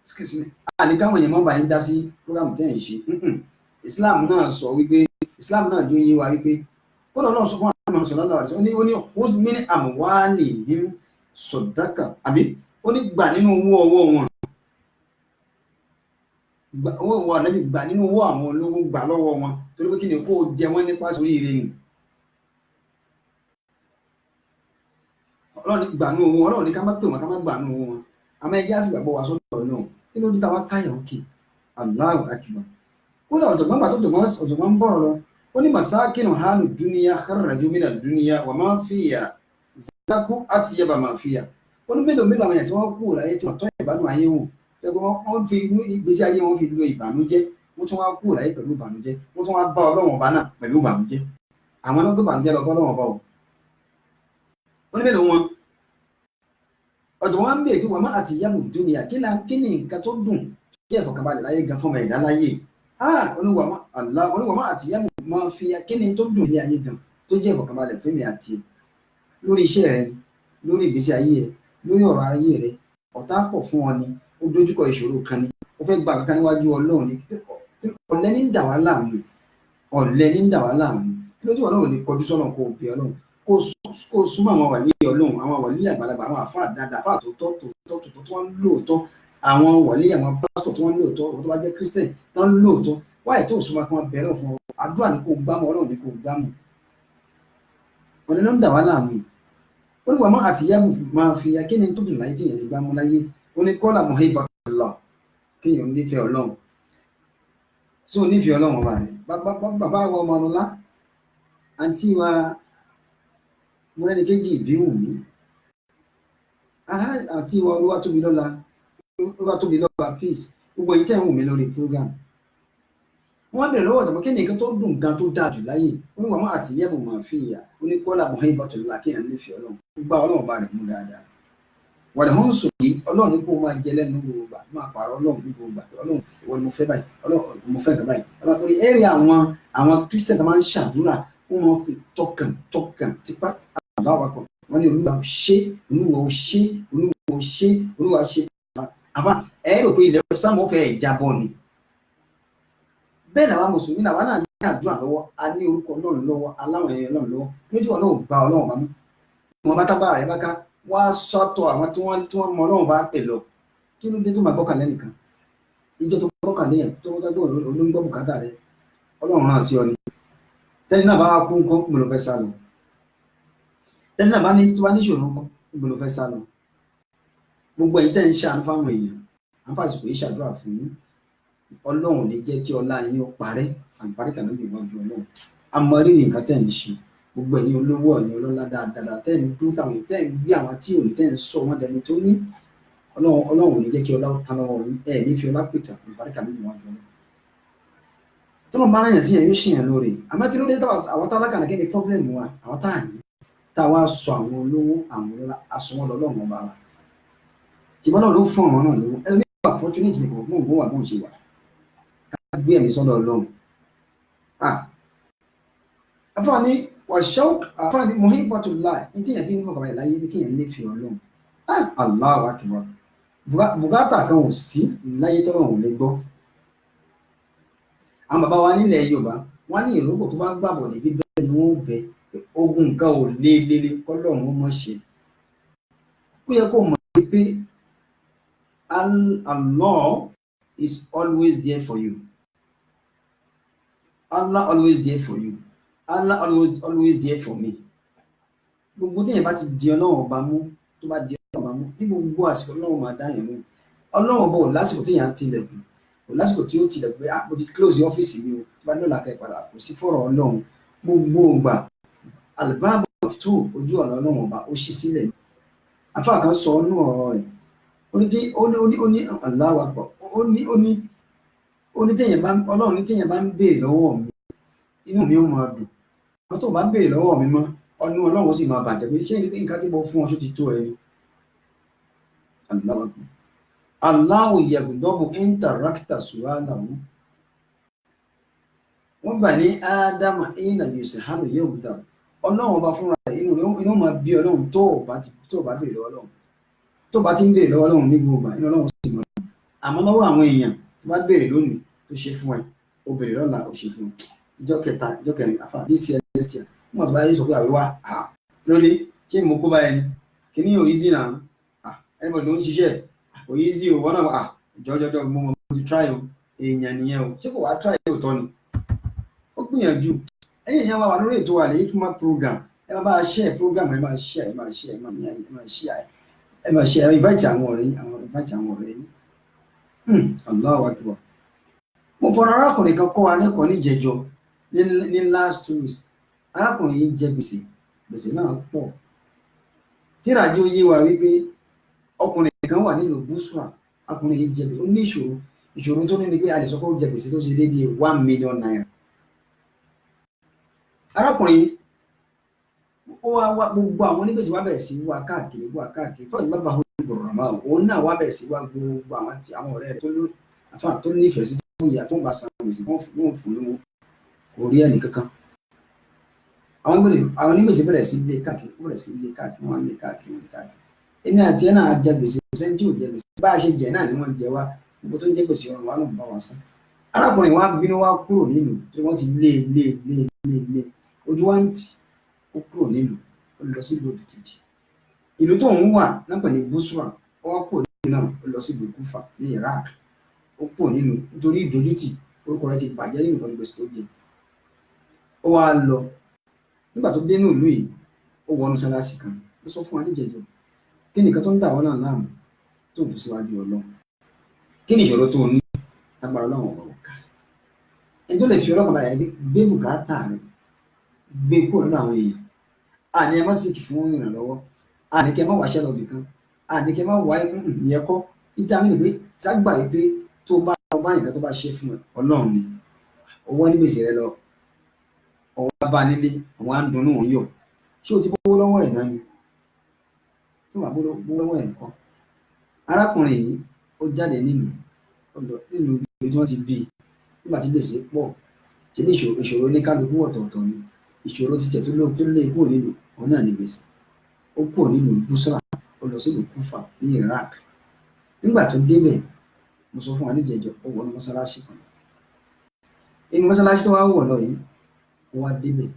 excuse me a ní káwọn èèyàn mọ́ bá yín dá sí program tẹ́ ẹ̀ ń ṣe Islam náà sọ wípé Islam náà jó yé wa wípé kódà náà sọ fún àwọn sọ̀rọ̀ láwàrí ó ní hosmini àmúwálì yìí sọ̀dáka àbí ó ní gbà nínú owó ọwọ́ wọn owó ìwọ ànábì gbà nínú owó àwọn olówó gbà lọ́wọ́ wọn torí pé kí ni kó jẹ wọ́n nípa sórí ire nì Ọlọ́run gbà nínú owó Ọlọ́run ní ká má pè wọ́n ká má gbà nínú owó wọn àmọ́ ẹjẹ́ àfìgbàgbọ́ wa sọ́dọ̀ náà kí ló dé táwa káyà òkè Allahu akbar kódà ọ̀jọ̀gbọ́n gbà tó ọ̀jọ̀gbọ́n ń bọ̀rọ̀ lọ ó ní masakinu halu duniya kharraju mina duniya wa ma fiya zaku atiyaba ma fiya ó ní mélòó àwọn èèyàn tí wọ́n kú láyé tí wọ́n tọ́ ìbádùn ayé wò ẹgbẹ́ wọn fi inú ìgbésí ayé wọn fi lo ìbànújẹ́ wọ́n tún wá kú láyé pẹ̀lú ìbànújẹ́ wọ́n tún wá bá Ọlọ́run ọba náà pẹ̀lú ìbànújẹ́ àwọn náà tó bànújẹ́ lọ bá Ọlọ́run ọba o ó ní mélòó wọn ọ̀dọ̀ wọn ń bèèrè pé wọ́n má àtìyàmù dúnìyà kí ni nǹkan tó dùn kí ẹ̀fọ̀kànbalẹ̀ láyé gan fún ọmọ ẹ̀dá láyé oníwàmọ́ àtìyàmù máa fi kí ni tó dùn ní ayé gan tó jẹ́ ìfọ̀kànbalẹ̀ fẹ́mi àti lórí iṣẹ́ rẹ lórí ìgbésí ayé rẹ lórí ọ̀rọ̀ ayé rẹ ọ̀tá pọ̀ fún ọ ni ó dojúkọ ìṣòro kan ni ó fẹ́ gba kankan níwájú Ọlọ́run ni ọ̀lẹ ní dà wá láàmú kí ló tí wọn náà ò lè kọjú sọ́nà kó o bí Ọlọ́run kó súnmọ́ àwọn wàlí Ọlọ́run àwọn wàlí àgbàlagbà àwọn àfáà dáadáa àfáà tó wọ́n lóòótọ́ àwọn wàlí àwọn pásítọ̀ tó wọ́n lóòótọ́ tó bá jẹ́ Christian tó ń lóòótọ́ wáyé tó súnmọ́ kí wọ́n bẹ̀rẹ̀ fún ọ àdúrà ní kò gbámú Ọlọ́run ní kò gbámú ọ̀nà ló ń dà wá láàmú ó ní wàmọ́ àtìyàmù máa fi akíni tó dùn láyé tí èèyàn lè gbámú láyé ó ní kọ́là muhibbatullah kéèyàn nífẹ̀ẹ́ Ọlọ́run tó nífẹ̀ẹ́ Ọlọ́run ọba rẹ̀ bàbá wa ọmọ ọlọ́lá àǹtí wa mọ́rẹ́ni kejì ìbíwù mí àǹtí wa Olúwatóbilọ́ba peace gbogbo ìtẹ́ ń wù mí lórí program wọ́n bẹ̀rẹ̀ lọ́wọ́ ọ̀tọ̀mọ́ kí ni nǹkan tó dùn gan tó dáa jù láyé ó ní wàmọ́ àtìyẹ́bù máa fi ìyà ó ní kọ́lá muhibbatullah kéèyàn nífẹ̀ẹ́ Ọlọ́run gba Ọlọ́run ọba rẹ̀ mú dáadáa wàdà hàn sọ yìí Ọlọ́run ní kó máa jẹ lẹ́nu gbogbo gbà máa pààrọ̀ Ọlọ́run ní gbogbo gbà Ọlọ́run ìwọ ni mo fẹ́ báyìí Ọlọ́run mo fẹ́ nǹkan báyìí orí ẹ̀rí àwọn Christian tó máa ń ṣàdúrà wọ́n máa fi tọkàn tipa àbáwakọ̀ wọ́n ní Olúwa ṣe àbá ẹ̀rọ pé ilẹ̀ sáàmù fẹ́ ìjábọ̀ ni bẹ́ẹ̀ làwọn mùsùlùmí làwọn náà ní àdúrà lọ́wọ́ a ní orúkọ Ọlọ́run lọ́wọ́ aláwọn èèyàn Ọlọ́run lọ́wọ́ lójú wọn náà gba Ọlọ́run bá mú wọn bá tábà rẹ̀ bá ká wá sọ́tọ̀ àwọn tí wọ́n mọ Ọlọ́run bá pè lọ kí ló dé tó máa gbọ́kànlé nìkan ìjọ tó gbọ́kànlé yẹn tó gbọ́ olóńgbò bùkátà rẹ̀ Ọlọ́run náà sí ọ ni tẹ́lẹ̀ náà bá wá kú nǹkan ìgbòlò fẹ́ sá lọ tẹ́lẹ̀ náà bá ní ṣòro nǹkan ìgbòlò fẹ́ sá lọ gbogbo ẹ̀yin tẹ́ ń ṣàánú fáwọn èèyàn àǹfààsìkò yìí ṣàdúrà fún yín Ọlọ́run ní jẹ́ kí ọlá yín ó parẹ́ àǹfààríkà náà lè wá ju Ọlọ́run amọ̀rírì nǹkan tẹ́ ń ṣe gbogbo ẹ̀yin olówó ẹ̀yin ọlọ́lá dáadáa tẹ́ ń dúró táwọn tẹ́ ń gbé àwọn tí ò ní tẹ́ ń sọ wọ́n dẹni tó ní Ọlọ́run ní jẹ́ kí ọlá ó tán lọ́wọ́ yín ẹ̀ ní fi ọlá pìtà àǹfààríkà náà lè wá ju Ọlọ́run tó lọ́n bá rán yàn sí yẹn yóò ṣìyàn lóore àmọ́ kí ló dé àwọn tálákà náà kí ni pọ́blẹ́mù wa àwọn tá à ní tá a wá sọ àwọn olówó àwọn ọlọ́lá aṣọ wọn lọ́lọ́run ọba wa ṣùgbọ́n náà ló fún àwọn náà lówó ẹni nígbà opportunity nìkan mò ń gbọ́ wà bó ń ṣe wà ká gbé ẹ̀mí sọ́dọ̀ ọlọ́run àfààní wàṣọ́ àfààní muhibbatullah ní tíyẹn bí nǹkan kàwé láyé ní kéèyàn nífẹ̀ẹ́ ọlọ́run Allahu akbar bùkátà kan ò sí láyé tọ́lọ́run lè gbọ́ àwọn bàbá wa nílẹ̀ Yorùbá wọ́n ní ìrókò tó bá gbàbọ̀ níbí bẹ́ẹ̀ ni wọ́n bẹ ogun nǹkan ò lélele kọ́lọ́run ó mọ̀ ṣe ó yẹ kó mọ̀ pé Allah is always there for you. Allah always there for you. Allah always there for me. Gbogbo tí yẹn bá ti di Ọlọ́run ọba mú tó bá di Ọlọ́run ọba mú ní gbogbo àsìkò Ọlọ́run máa dá yẹn mú Ọlọ́run ọba ò lásìkò tí yẹn á tilẹ̀kùn ò lásìkò tí ó tilẹ̀kùn pé mo ti close ọ́fíìsì mi o tó bá ní ọ̀là kẹ́ padà kò sí fọ́rọ̀ Ọlọ́run gbogbo ògbà àlùbáàbò tó ojú ọ̀nà Ọlọ́run ọba ó ṣí sílẹ̀ àfáà kan sọ ọ́nú ọ̀rọ̀ rẹ̀ ó ní Allahu Akbar ó ní téèyàn bá Ọlọ́run ní téèyàn bá ń béèrè lọ́wọ́ mi inú mi ó máa dùn àwọn tó bá ń béèrè lọ́wọ́ mi mọ́ ọdún Ọlọ́run ó sì máa bàjẹ́ pé ṣé nǹkan tí mo fún ọ ṣó ti tó ẹni Allahu Akbar Allahu yaghdabu interacta su'alahu wọ́n gbà ní ádámà ìnà yusahalu yaghdabu Ọlọ́run ọba fúnra rẹ̀ inú máa bí Ọlọ́run tó bá béèrè lọ́wọ́ Ọlọ́run tó bá ti ń béèrè lọ́wọ́ Ọlọ́run ní gbogbo inú Ọlọ́run sì mọ̀ àmọ́ lọ́wọ́ àwọn èèyàn tó bá béèrè lónìí tó ṣe fún ẹ ó béèrè lọ́la ó ṣe fún ẹ ìjọ kẹta ìjọ kẹrin àfa dclstia wọn tó bá yẹ sọ pé àwẹ wá lórí ṣé mo kó báyẹn ni kíní ò easy náà ẹnìbọn ló ń ṣiṣẹ́ kò easy o wọn náà jọjọjọ mo ti try o èèyàn nìyẹn o ṣé kò wá try òótọ́ ni ó gbìyànjú ẹ̀yin èèyàn wà lórí ètò àlẹ́ hikma program ẹ máa bá a share program ẹ máa share invite àwọn ọ̀rẹ́ yín Allahu Akbar mo fọ̀rọ̀ arákùnrin kan kọ́ wa lẹ́kọ̀ọ́ ní jẹjọ ní last 2 weeks arákùnrin yìí jẹ gbèsè náà pọ̀ tírájú yé wa wípé ọkùnrin kan wà nílùú búṣùà ọkùnrin yìí jẹ ó ní ìṣòro tó ní ni pé a lè sọ pé ó jẹ gbèsè tó ṣe déédéé 1 million naira arákùnrin ó wá gbogbo àwọn onígbèsè wá bẹ̀rẹ̀ sí wá káàkiri fún ìgbà bá gbọ̀rọ̀ máa òun náà wá bẹ̀rẹ̀ sí wá gbogbo àwọn ọ̀rẹ́ rẹ̀ tó nífẹ̀ẹ́ sí fún ìyá tó ń bá san gbèsè wọn fún lówó kò rí ẹnì kankan àwọn onígbèsè bẹ̀rẹ̀ sí ilé káàkiri wọn lè káàkiri èmi àti ẹ̀ náà jẹ gbèsè sẹ́ni tí ò jẹ gbèsè bá a ṣe jẹ náà ni wọ́n jẹ wá gbogbo tó ń jẹ gbèsè ọ̀run wa ló ń bá wa san arákùnrin wa bínú wá kúrò nílùú tí wọ́n ti lé ojú wa ń tì ó kúrò nílùú ó lọ sí ìlú òdìkejì ìlú tó ń wà náà pẹ̀lú Busra ó wá kúrò nílùú náà ó lọ sí ìlú Kúfà ní Iraq ó kúrò nínú nítorí ìdójútì orúkọ rẹ̀ ti bàjẹ́ nínú ìkọ́ni gbèsè tó jẹ ó wá lọ nígbà tó dé ní ìlú yìí ó wọnú ṣáláṣí kan ó sọ fún wa níjẹjọ kí nìkan tó ń dà wọ́n náà láàmú tó ń fi síwájú Ọlọ́run kí ni ìṣòro tó ní lágbára Ọlọ́run ọ̀rọ̀ ká ẹni tó lè fi ọlọ́kàn balẹ̀ gbé bùkátà rẹ̀ gbé kúrò nínú àwọn èèyàn àní ẹ má sìkì fún ìrànlọ́wọ́ àní kẹ má wáṣẹ́ lọ bìkan àní kẹ má wá ìyẹn kọ́ ìjà mi nìgbé ságbà yìí pé tó bá ọba nǹkan tó bá ṣe fún ẹ Ọlọ́run ni owó ní gbèsè rẹ lọ ọwọ́ bá nílé àwọn á ń dunnú òun yọ ṣé o ti bọ́ lọ́wọ́ ẹ̀ náà ni tó bá bọ́ lọ́wọ́ ẹ̀ kọ́ arákùnrin yìí ó jáde nínú ibi tí wọ́n ti bí nígbà tí gbèsè pọ̀ ṣe bí ìṣòro ní kálukú ọ̀tọ̀ọ̀tọ̀ ni ìṣòro títẹ̀ tó lé kúrò nínú òun náà ní gbèsè ó kúrò nínú Busra ó lọ sí ìlú Kúfà ní Iraq nígbà tó débẹ̀ mo sọ fún wa níjẹ̀jọ́ ó wọnú mọ́sálásí kan inú mọ́sálásí tó wá wọ̀ lọ yìí ó wá débẹ̀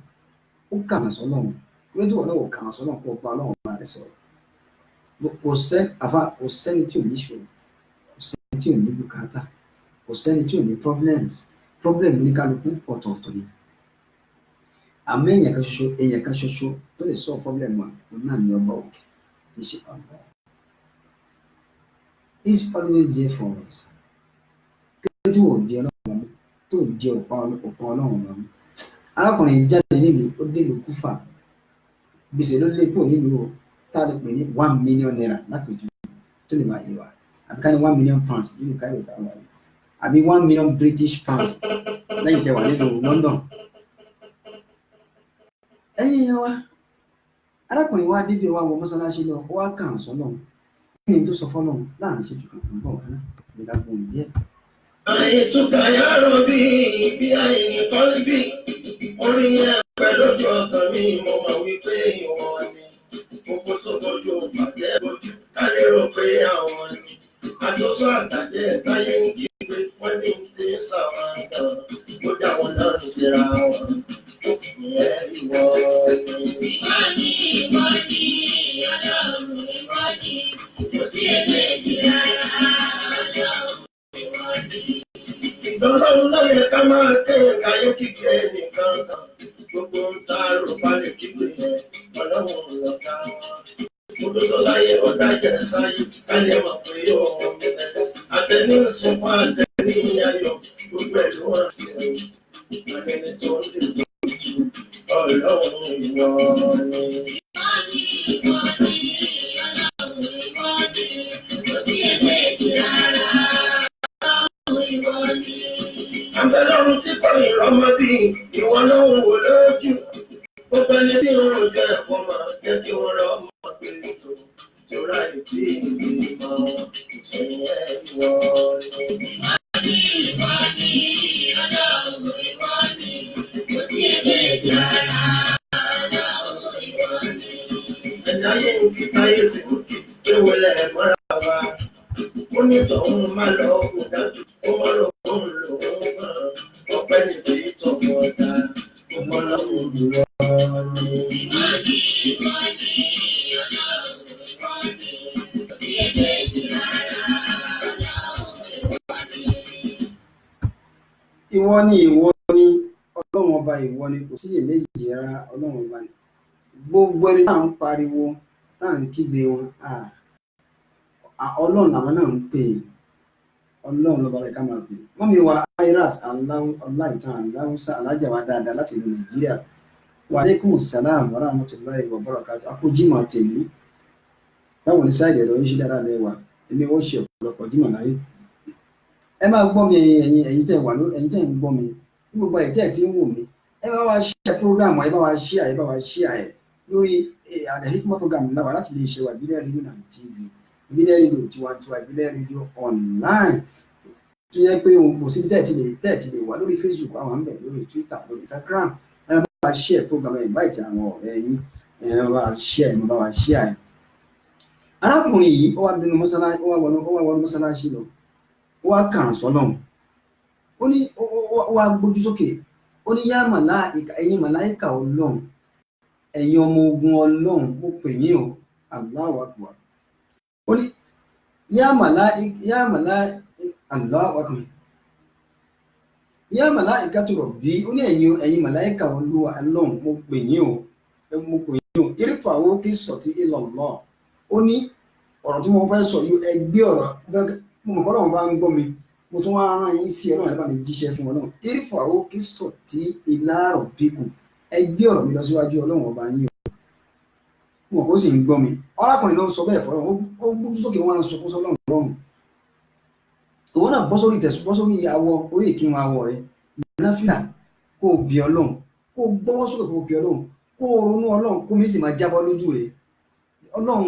ó kàmà sọ́lọ́run lórí tí wọ́n náà kàmà sọ́lọ́run kó gba Ọlọ́run bá rẹ̀ sọ̀rọ̀ kò sẹ́ni tí ò ní ìṣòro kò sẹ́ni tí ò ní bùkátà kò sẹ́ni tí ò ní problem ní kálukú ọ̀tọ̀ọ̀tọ̀ ni àmọ́ èèyàn kan ṣoṣo tó lè sọ problem wa òun náà ní ọba òkè tí ṣe ọba is always there for us kí tí wò di Ọlọ́run mú tó di ọ̀pá Ọlọ́run mú arákùnrin jáde nílùú ó dé ìlú Kúfà gbèsè ló lé kúrò nílùú o tá a lè pè ní 1 million naira lápèjú tó lè máa yé wa àbíká ní 1 million pounds nínú káyọ̀ táwọn wáyé àbí 1 million British pounds lẹ́yìn tẹ́ wà nínú London. ẹ̀yin yẹn wá arákùnrin wa débi wa wọ mọ́sálásí lọ ó wá kàn sọ́nà kí ni tó sọ fọ́nà láàrin ìṣẹ́jú kan tó ń bọ̀ wá náà nígbà gbòòrò díẹ̀.
àìtúkà yàrá bí àìní kọ́lí bí orin yẹn pẹ̀lú ojú ọkàn mi mo mọ̀ wípé ìwọ̀n ni mo fò sókòjú fàjẹ́ lójú ká lérò pé àwọn ni àjọsọ àtàjẹ́ táyé ń kí pé wọ́n ní ti ń sàwọn kan ó dá wọn náà ní síra wọn ó sì ní ẹ ìwọ ni. ìwọ ni ọlọ́run ìwọ ni kò sí èméjì rárá ọlọ́run ìwọ ni. ìgbọ́lọ́run lọ́yẹ̀ ká máa ké káyé kíkẹ́ nìkan kan gbogbo ń ta rògbà lè kígbe yẹn ọlọ́run lọ́ka wọn. Olùsọ sáyé ó dájẹ́ sáyé ká lè mọ̀ pé òun bẹ̀rẹ̀ àtẹni ìsúnpá àtẹni ayọ̀ gbogbo ẹ̀ ló wà sí ẹ̀rù àtẹni tó ń lè tó jù ọlọ́run ìwọ ni. ìwọ ni ọlọ́run ìwọ ni kò sí èméjì rárá ọlọ́run ìwọ ni. àbẹ̀lọ́run tí kò ìrọmọ bí ìwọ náà ń wò lójú gbogbo ẹni tí ń rò jẹ́ ẹ̀fọ́ máa jẹ́ kí wọ́n rọ ọmọ pé ètò ìtura ìtì ìgbìmọ̀ ìṣẹ̀yìn ìwọ ni. ìwọ ni ọlọ́run ìwọ ni kò sí èméjì rárá ọlọ́run ìwọ ni. ẹ̀dá ayé ń kí táyé sí ń kí pé wọlé ẹ̀ mọ́ra wa ó ní tọ̀hún má lọ kó dájú ó má lọ kó ń lò ó hàn ọpẹ́ nìkan ìtọ́mọ̀ ọ̀dà ó má lọ kó lù wá.
Ìwọ ni ọlọ́run ọba ìwọ ni kò sí èméjì rárá ọlọ́run ọba ni gbogbo ẹni tá à ń pariwo tá à ń kígbe wọn ọlọ́run làwọn náà ń pè ọlọ́run lọ́ba rẹ̀ ká máa pè wọ́n mi wá Airat ọláìtàn aláwùsá alájà wa dáadáa láti ìlú Nàìjíríà wa alaikum salam wa rahmatullahi wa barakatuh akójímọ̀ tèmi báwo ni sáìdì ẹ̀rọ yín ṣe dáadáa lẹ́wà èmi ó ṣe ọ̀pọ̀lọpọ̀ jímọ̀ láyé ẹ máa gbọ́ mi ẹ̀yin tẹ́ wà ẹ̀yin tẹ́ ń gbọ́ mi ní gbogbo ẹ̀yin tẹ́ tí ń wò mí ẹ bá wa share program ẹ bá wa share lórí Al-Hikmat program náà láti lè ṣe wà ìbílẹ̀ rédíò náà TV ìbílẹ̀ rédíò tiwantiwa ìbílẹ̀ rédíò online tó yẹ pé kò sí tẹ́ẹ̀tì lè wà lórí Facebook àwọn àmbẹ̀ lórí Twitter lórí Instagram ẹ bá wa share program ẹ invite àwọn ọ̀rẹ́ yín ẹ bá wa share arákùnrin yìí ó wá nínú mọ́sálásí ó wá wọnú mọ́sálásí lọ ó wá kàn sọ́lọ́run ó ní ó wá gbójú sókè ó ní yá màláìka ẹ̀yin màláìka ọlọ́run ẹ̀yin ọmọ ogun ọlọ́run mo pè yín o Allahu Akbar ó ní yá màláìka tó rọ̀ bí ó ní ẹ̀yin màláìka ọlọ́run mo pè yín o irúfà owó kí sọ̀tí ilallah ó ní ọ̀rọ̀ tí mo fẹ́ sọ yìí ẹgbẹ́ ọ̀rọ̀ mo mọ̀ kọ́ lọ́wọ́ bá ń gbọ́ mi mo tún wá rán yín sí ọlọ́run ẹ̀bá mi jíṣẹ́ fún ọlọ́run irúfà owó kí sọ̀tí ìlàrọ̀ bíkù ẹgbẹ́ ọ̀rọ̀ mi lọ síwájú ọlọ́run ọba yín o mo kò sì ń gbọ́ mi ọlákùnrin ló ń sọ bẹ́ẹ̀ fọ́lọ́run ó gbójú sókè wọn ń sọ fún sọlọ́run lọ́rùn òun náà bọ́ sórí awọ orí ìkírun awọ rẹ náfìlà kó o bí ọlọ́run kó o gbọ́wọ́ sókè kó o bí ọlọ́run kó o ronú ọlọ́run kó mi sì máa jábọ́ lójú rẹ ọlọ́run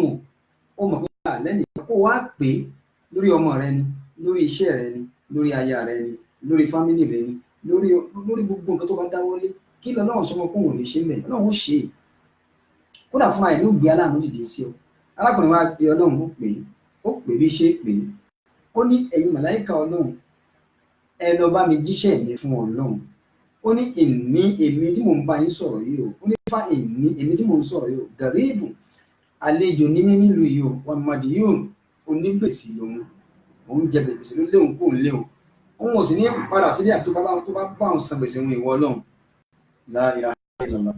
ó mọ̀ pé lẹ́nu kó wá pé lórí ọmọ rẹ ni lórí iṣẹ́ rẹ ni lórí aya rẹ ni lórí fámìlì rẹ ni lórí gbogbo nǹkan tó bá dáwọ́lé kí lọ́lọ́run sọmọ kó wọn lè ṣe mẹ́ ọlọ́run ó ṣe é kódà fúnra ẹ̀ ló gbé aláàánú dìde sí ọ arákùnrin wa pe ọlọ́run ó pè bí ṣe pé ó ní ẹ̀yin màláìka ọlọ́run ẹ lọ bá mi jíṣẹ́ mi fún ọlọ́run ó ní èmi tí mò ń bá yín sọ̀rọ̀ yìí o ó ní fa èmi tí mò ń sọ̀rọ̀ yìí o gàríìbù àlejò ní mí nílùú yìí o wọn mọ̀dí yóò onígbèsè lòun òun jẹ gbèsè ló léwu kó ń léwu òun ò sì ní padà sílé àti tó bá bá òun san gbèsè òun ìwọ ọlọ́run la ilaha illallah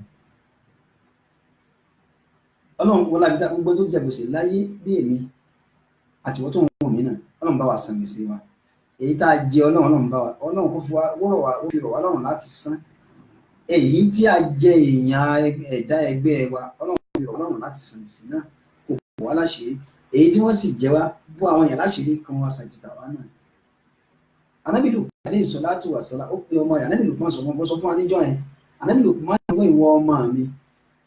ọlọ́run wọlé àbíta gbogbo tó jẹ gbèsè láyé bí èmi àtiwọ́ tó ń wọ̀ mí náà ọlọ́run bá wa san gbèsè wa èyí tá a jẹ ọlọ́run bá wa ọlọ́run kó fi rọ̀ wá lọ́rùn láti san èyí tí a jẹ èèyàn ẹ̀dá ẹgbẹ́ wa ọlọ́run láti san gbèsè náà kò bọ̀ wá láṣìírí èyí tí wọ́n sì jẹ́ wá bó àwọn èèyàn láṣìírí kan wá san títà wá náà Ànábì Lukman alayhi salatu wa salam ó pe ọmọ rẹ̀ Ànábì Lukman sọ fún wa níjọ́ yẹn Ànábì Lukman ní ìwọ ọmọ mi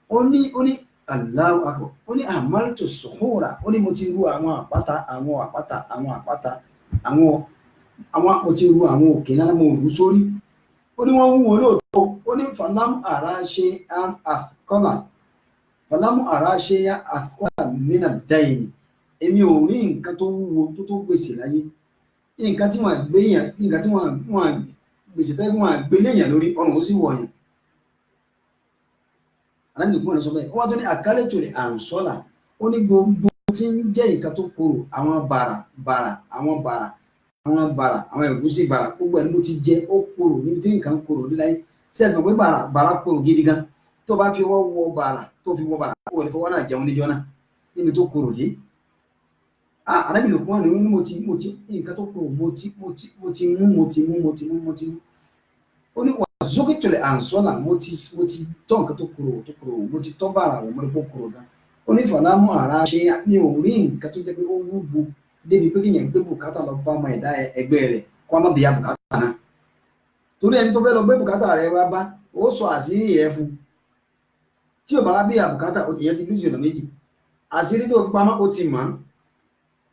ó ní Allahu akbar ó ní amaltu suhura ó ní mo ti ru àwọn àpáta mo ti ru àwọn òkè náà mo rú sórí ó ní wọ́n wúwo lóòótọ́ ó ní falam ara ṣe àkọlà mìíràn dáìní èmi ò rí nǹkan tó wúwo tó gbèsè láyé nǹkan tí wọ́n gbé yàn nǹkan tí wọ́n gbèsè fẹ́ wọ́n gbé léyàn lórí ọrùn ó sì wọ̀ yàn aláàbí ìpínlẹ̀ lọ sọ bẹ́ẹ̀ wọ́n tó ní àkálẹ̀tò rẹ̀ àrùn sọ́là ó ní gbogbo tí ń jẹ́ nǹkan tó korò àwọn bàrà àwọn ẹ̀gúsí bàrà gbogbo ẹni ló ti jẹ́ ó korò níbi tí nǹkan korò níláyé sí ẹ̀sìn pé bàrà korò gidi gan tó bá fi wọ́ bàrà tó fi wọ́ bàrà ó lè fọwọ́ náà jẹun níjọ́ náà níbi tó korò dé aláàbí Lukman ní mo ti nǹkan tó korò mo ti mú ó ní zókítọ̀lẹ̀ àǹsọ́nà mo ti tọ́ nǹkan tó korò mo ti tọ́ bàrà wọ̀ mo lè kó korò gan ó ní fàlámù ara ṣe ní orí nǹkan tó jẹ́ pé ó wúwo débi pé kíyàn gbé bùkátà lọ bá ọmọ ẹ̀dá ẹgbẹ́ rẹ̀ kó a má bìyà bùkátà náà torí ẹni tó fẹ́ lọ gbé bùkátà rẹ̀ wá bá ó sọ àṣírí ẹ̀ fún tí ò bá wá bìyà bùkátà ìyẹn ti lùsì ọ̀nà méjì àṣírí tó fi pamọ́ ó ti mọ̀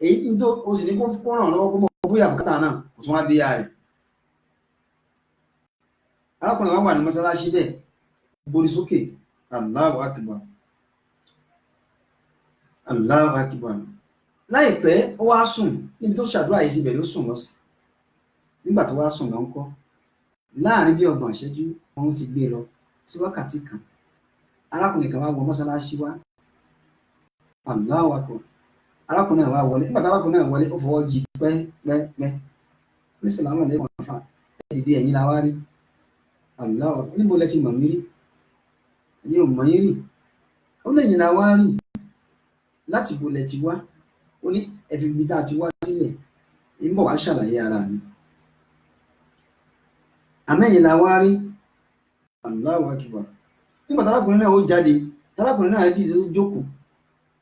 èyí tó o sì ní kó ràn lọ́wọ́ kó mọ̀ bóyá bùkátà náà kò tún wá bìyà rẹ̀ arákùnrin wa wà ní mọ́sálásí bẹ́ẹ̀ borí sókè Allahu akbar láìpẹ́ ó wá sùn níbi tó ṣàdúrà yìí síbẹ̀ ló sùn lọ sí nígbà tó wá sùn lọ ń kọ́ láàrin bí 30 ìṣẹ́jú wọn ti gbé lọ sí wákàtí kan arákùnrin kan wá wọ mọ́sálásí wá Allahu akbar arákùnrin náà wá wọlé nígbà tí arákùnrin náà wọlé ó fọwọ́ jí pẹ́pẹ́pẹ́ ní sàlámù aláìkùm àfà ẹ̀dìdì ẹ̀yìn la wá rí Allahu níbo lẹ ti mọ̀ mí rí ní ò mọ̀ yín rí ó lẹ́yìn la wá rí láti bo lẹ ti wá ó ní ẹ̀fì gbí tá a ti wá sílẹ̀ ń bọ̀ wá ṣàlàyé ara mi àmẹ́yìn la wá rí Allahu akbar nígbà tálákùnrin náà ó jáde tálákùnrin náà dìde tó jókòó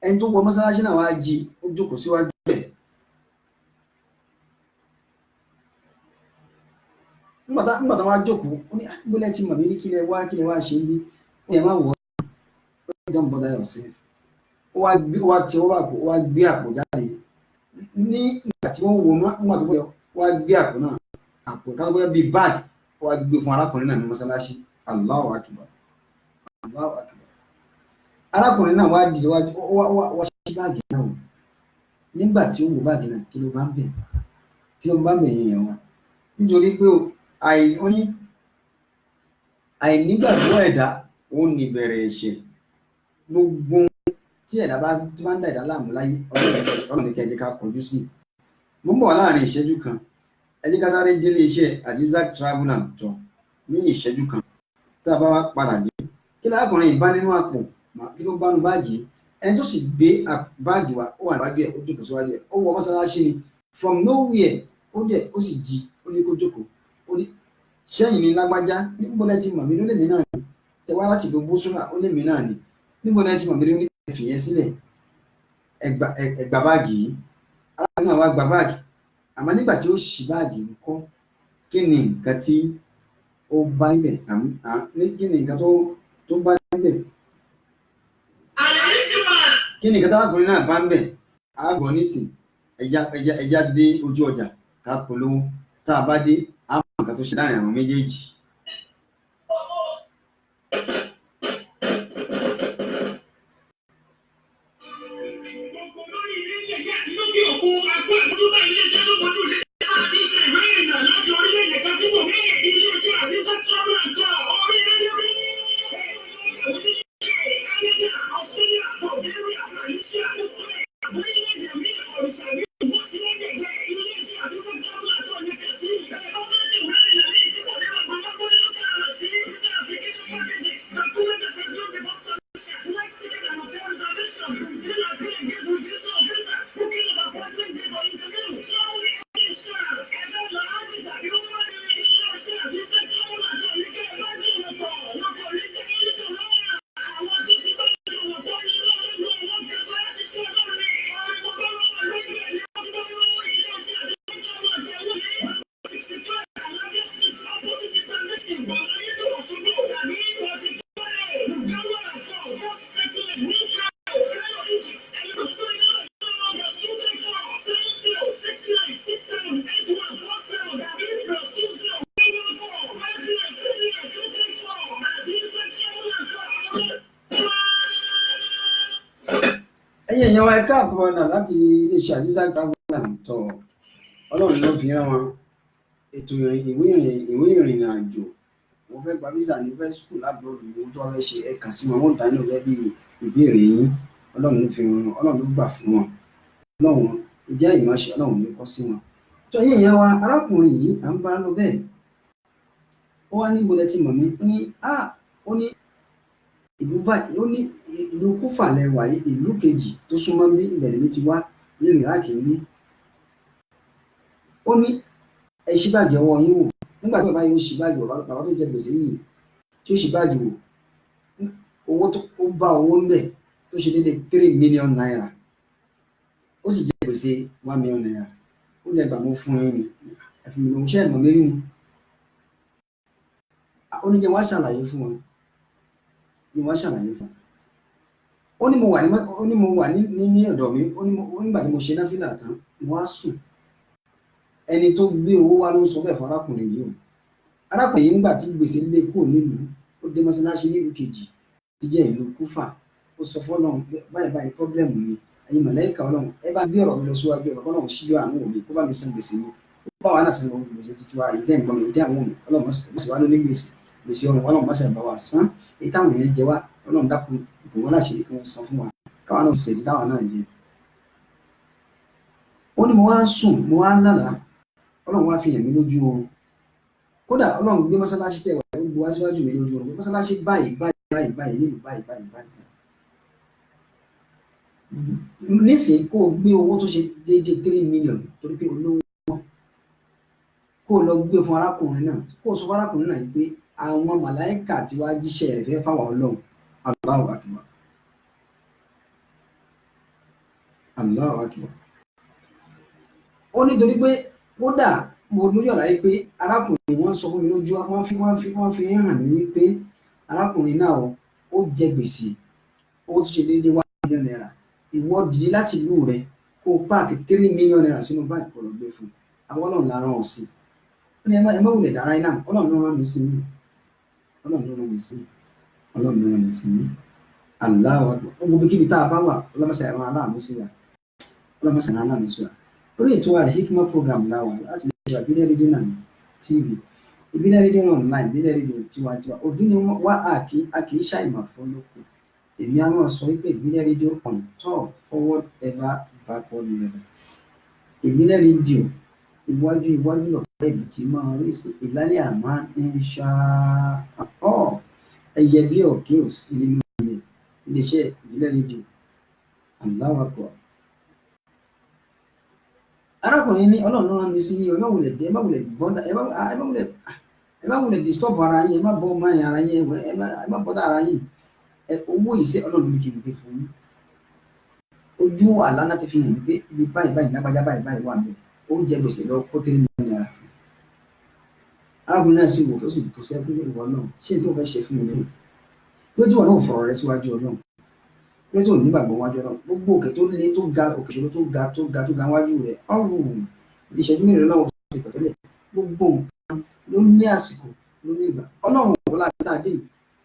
ẹni tó wọ mọ́sálásí náà wá jí ó jókòó síwájú ẹ̀ nígbà tá wá jókòó ó ní gbọ́lẹ̀ tí màmí ní kílẹ̀ wá ṣe ń bí ó yẹ máa wọ̀ ọ́ don't bother yourself ó wá tí ó wá gbé àpò jáde ní ìgbà tí wọ́n wọnú nígbà tó bọ́yọ̀ ó wá gbé àpò náà àpò ká tó bọ́yọ̀ bíi báàgì ó wá gbé fún arákùnrin náà ní mọ́sálásí Allahu akbar arákùnrin náà wá dìde wá ṣí báàgì náà wò nígbà tí ó wò báàgì náà kí ló bá ń bẹ̀ yẹn wá nítorí pé àìnígbàgbọ́ ẹ̀dá ó ní ìbẹ̀rẹ̀ ẹ̀ṣẹ̀ gbogbo tí ẹ̀dá bá ń dá ẹ̀dá láàmú láyé ọlọ́run ní kí ẹ jẹ́ ká kọjú sí mo ń bọ̀ wá láàrin ìṣẹ́jú kan ẹ jẹ́ ká sáré délé iṣẹ́ Azizat Travel and Tour ní ìṣẹ́jú kan tá a bá wá padà dé kí lákùnrin ìbá nínú àpò kí ló bá nu báàgì ẹni tó sì gbé báàgì wa ó wà níwájú ẹ̀ ó jókòó síwájú ẹ̀ ó wọ mọ́sálásí ni from nowhere ó sì jí ó ní kó jókòó ó ní sẹ́yìn ní lágbájá níbo lẹ́ ti mọ̀ mí ló lèmi náà ni tẹwá láti gbogbo súnà ó lèmi náà ni níbo lẹ́ ti mọ̀ mí ló ní ẹ̀fìyẹn sílẹ̀ ẹgbà báàgì yìí aláàbò náà wá gba báàgì àmọ́ nígbà tí ó ṣí báàgì ń kọ́ kí ni nǹkan tí ó bá níbẹ̀ kí ni nǹkan tó bá níbẹ̀ kí ni nǹkan tí alákùnrin náà bá ń bẹ̀ àgọ́ nísìn ẹja dé ojú ọjà ká polówó tá a bá dé àwọn nǹkan tó ṣe láàrin àwọn méjèèjì. èèyàn wa ẹ̀ka àpò náà láti iléeṣẹ́ àṣìṣe àgbàgbọ́nà tọ̀ ọlọ́run ló fi rán wọn ètò ìwé ìrìnà àjò wọ́n fẹ́ gba visa ní fẹ́ skul lábúrò ìwé tó wọ́n fẹ́ ṣe ẹ̀ka sí wọn wọ́n dání ọ̀gẹ́ bí ìbéèrè yín ọlọ́run ló fi rán wọn ọlọ́run ló gbà fún wọn ọlọ́run ìjẹ́ ìmọ̀ọ́ṣẹ́ ọlọ́run ló kọ́ sí wọn. tó yẹ ìyẹn wa arákùnrin yìí à ń bá lọ bẹ́ẹ̀ ó wá ní gbọdọ̀ tí mọ̀ mí ó ní ìlú báyìí ó ní ìlú Kúfà lẹ́wà ìlú kejì tó súnmọ́ bí ìbẹ̀rẹ̀ mi ti wá ní Iraq ní ó ní ẹ ṣí báàgì ọwọ́ yín wò nígbà tí bàbá yìí ó ṣí báàgì wò bàbá tó jẹ gbèsè yìí tí ó ṣí báàgì wò owó tó ó bá owó ńbẹ̀ tó ṣe déédéé 3 million naira ó sì jẹ gbèsè 1 million naira ó lè gbà mú fún yín ni ẹ̀fìn mi lòún ṣe ẹ̀mọ́ mérí ni ó ní jẹ́ wá ṣàlàyé fún wọn ni wọ́n ṣàlàyé fún ó ní mo wà ní ọ̀dọ̀ mi ó nígbà tí mo ṣe náfìlà tán mo wá sùn ẹni tó gbé owó wá ló ń sọ bẹ́ẹ̀ fún arákùnrin yìí o arákùnrin yìí nígbà tí gbèsè lé kúrò nílùú ó dé mọ́ṣáláṣí nílùú kejì tí jẹ́ ìlú Kúfà ó sọ fọ́lọ́run pé báyìí pọ́blẹ́mù ni ẹ̀yin mọ̀lẹ́kà ọlọ́run ẹ bá gbé ọ̀rọ̀ mi lọ síwájú ọ̀rọ̀ ọlọ́run síjọ́ àánú mi kó bá mi san gbèsè mi ó bá wà náà san gbèsè títí wa ìdẹ́ nǹkan mi ìdẹ́ àwọn mi ọlọ́run mọ̀ wá ló ní gbèsè ọ̀run ọlọ́run mọ̀ bá wa san èyí táwọn èèyàn jẹ wá ọlọ́run dákun bò wọ́n láṣẹ kí wọ́n san fún wa káwọn náà ṣètì táwọn náà jẹ. ó ní mo wá sùn mo wá lálàá ọlọ́run wá fi hàn mí lójú oorun kódà ọlọ́run gbé mọ́sálásí tẹ̀ wá gbogbo wá síwájú mi lójú oorun mọ́sálásí báyìí nílùú báyìí. nísìnyí kó o gbé owó tó ṣe déédéé 3 million torí pé olówó wọn kó o lọ gbé fún arákùnrin náà kó o sọ fún arákùnrin náà yìí pé àwọn màláìkà tí wàá jíṣẹ́ rẹ̀ fẹ́ fáwọn ọlọ́run Allahu Akbar Allahu Akbar. ó nítorí pé kódà mo lórí ọ̀la yìí pé arákùnrin wọn sọ fún mi lójú wọ́n fi hàn mí wípé arákùnrin náà ó jẹ gbèsè owó tó ṣe déédéé 1 million naira ìwọ dìde láti ìlú rẹ kó o páàkì 3 million naira sínú báyìí kó lọ gbé fún àwọn ọlọ́run la rán ọ sí ó ní ẹ má wulẹ̀ dára iná ọlọ́run ló rán mi sí yín Allahu Akbar gbogbo kíbi tá a bá wà ọlọ́mọṣẹ́ àwọn aláàánú sí wa orí ètò àrẹ Hikmat program láwà láti lè ṣe ìbílẹ̀ rédíò náà TV ìbílẹ̀ rédíò online ìbílẹ̀ rédíò tiwantiwa ọdún ni wá a kì í ṣàìmọ̀ fún lóko èmi àwọn sọ wípé ìbílẹ̀ rédíò on top forward ever backward never ìbílẹ̀ rédíò iwájú lọ́pọ̀ ibi tí máa rí sí ìlàlẹ̀ àmọ́ insha Allah ẹyẹ bí ọ̀kẹ́ ò sí nínú iléeṣẹ́ ìbílẹ̀ rédíò Allahu Akbar. arákùnrin ní ọlọ́run rán mi sí ẹ má wulẹ̀ dé ẹ má wulẹ̀ bọ́dà ẹ má wulẹ̀ disturb ara yín ẹ má bọ́ ọmọ ara yín ẹ má bọ́dà ara yín owó ìṣe ọlọ́run ní kí n gbé fún yín ojú àlá náà ti fi hàn pé ibi báyìí lágbájá báyìí wà mẹ́ oúnjẹ gbèsè lọ kó 3 million naira arákùnrin náà sì wò tó sì bù sẹ́kù ìwọ náà ṣé n tó fẹ́ ṣe fún mi lẹ́yìn lójú wọn náà fọ̀rọ̀ rẹ síwájú ọlọ́run lójú òní nígbàgbọ́ wájú ọlọ́run gbogbo òkè tó lé tó ga òkè ṣòro tó ga wájú rẹ ọ̀rùn ìṣẹ́jú mẹ́rin lọ́wọ́ tó fi pẹ̀tẹ́lẹ̀ gbogbo nǹkan ló ní àsìkò ló ní ìgbà ọlọ́run wọ́n láti tá a dé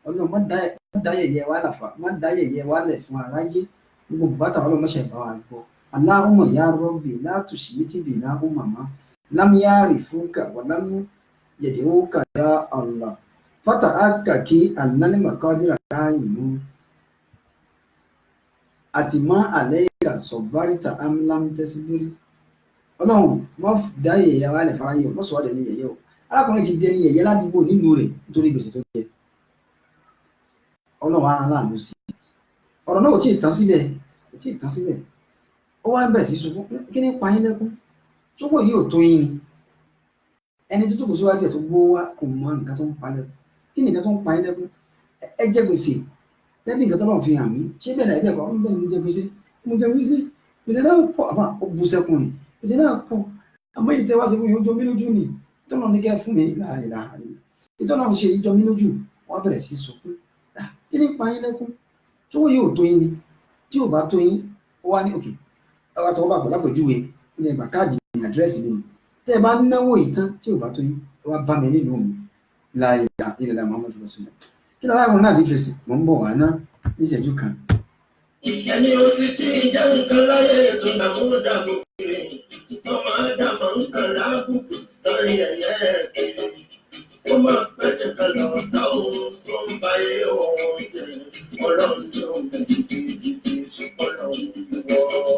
ọlọ́run má dá yẹ̀yẹ́ wa lẹ̀ fún aráyé gbogbo bùbátà ọlọ́run mọ́ṣẹ́ ìbá wa gbọ́ Allahumma ya Rabbi la tushmit bina umama lam ya'rifuka wa lam yad'uka ya Allah fata'akkaki annal maqadira ka'inu àti mọ́ àlẹ́yà sọ̀bárìtà amlam tẹ́síbírí ọlọ́run wọ́n dá yẹ̀yẹ́ wa lẹ̀ fáráyé wọ́n sọ wádìí ní yẹ̀yẹ́ o arákùnrin ti jẹ́ ní yẹ̀yẹ́ ládùúgbò nínú rẹ̀ nítorí gbèsè tó jẹ ọlọ́run ara láàánú sí ọ̀rọ̀ náà ò tí ì tán síbẹ̀ ó wá ń bẹ̀ sí sunkún kí ní pa yín lẹ́kún sọ́pọ̀ yìí ò tó yín ni ẹni tó tókù síwájú ẹ̀ tó gbó wá kò mọ nǹkan tó ń pa lẹ́kún kí ni nǹkan tó ń pa yín lẹ́kún ẹ jẹ́ gbèsè lẹ́bí nǹkan tó lọ́n fi hàn mí ṣé bẹ́ẹ̀ náà ẹ̀bẹ̀ kan ń bẹ́ẹ̀ mo jẹ gbèsè náà pọ̀ àbá ó bu sẹ́kùn ni gbèsè náà pọ̀ àmọ́ èyí tẹ́ wá sí fún mi ó jọ mí lójú ni tọ́nà ní kẹ́ fún mi láàrínà ìtọ́nà ṣe ìjọ mí lójú wọ́n bẹ̀rẹ̀ sí sunkún kí ní pa yín lẹ́kún tó yóò tó yín ni tí ò bá tó yín ó wá ní òkè ọba tó bá pọ̀ lápèjúwe ní ẹgbà káàdì ní àdírẹ́sì nínú tẹ́ ẹ bá náwó ìtàn tí ò bá tó yín ó wá bá mi nínú mi láàyè ilẹ̀ Muhammadu Rasulullah kí ló láwọn náà bí fèsì mò ń bọ̀ wá ná ní ìṣẹ́jú kan
ẹni ó sì ti jẹ́ nǹkan láyé tó dààmú dààmú kiri tó máa dààmú nǹkan lábùkù tó yẹ̀yẹ́ kiri ó máa pẹ́ nìkan lọ tá ohun tó ń ba yé òun jẹ ọlọ́run ní òun gidigidi ṣùgbọ́n lọ́wọ́ wọ́.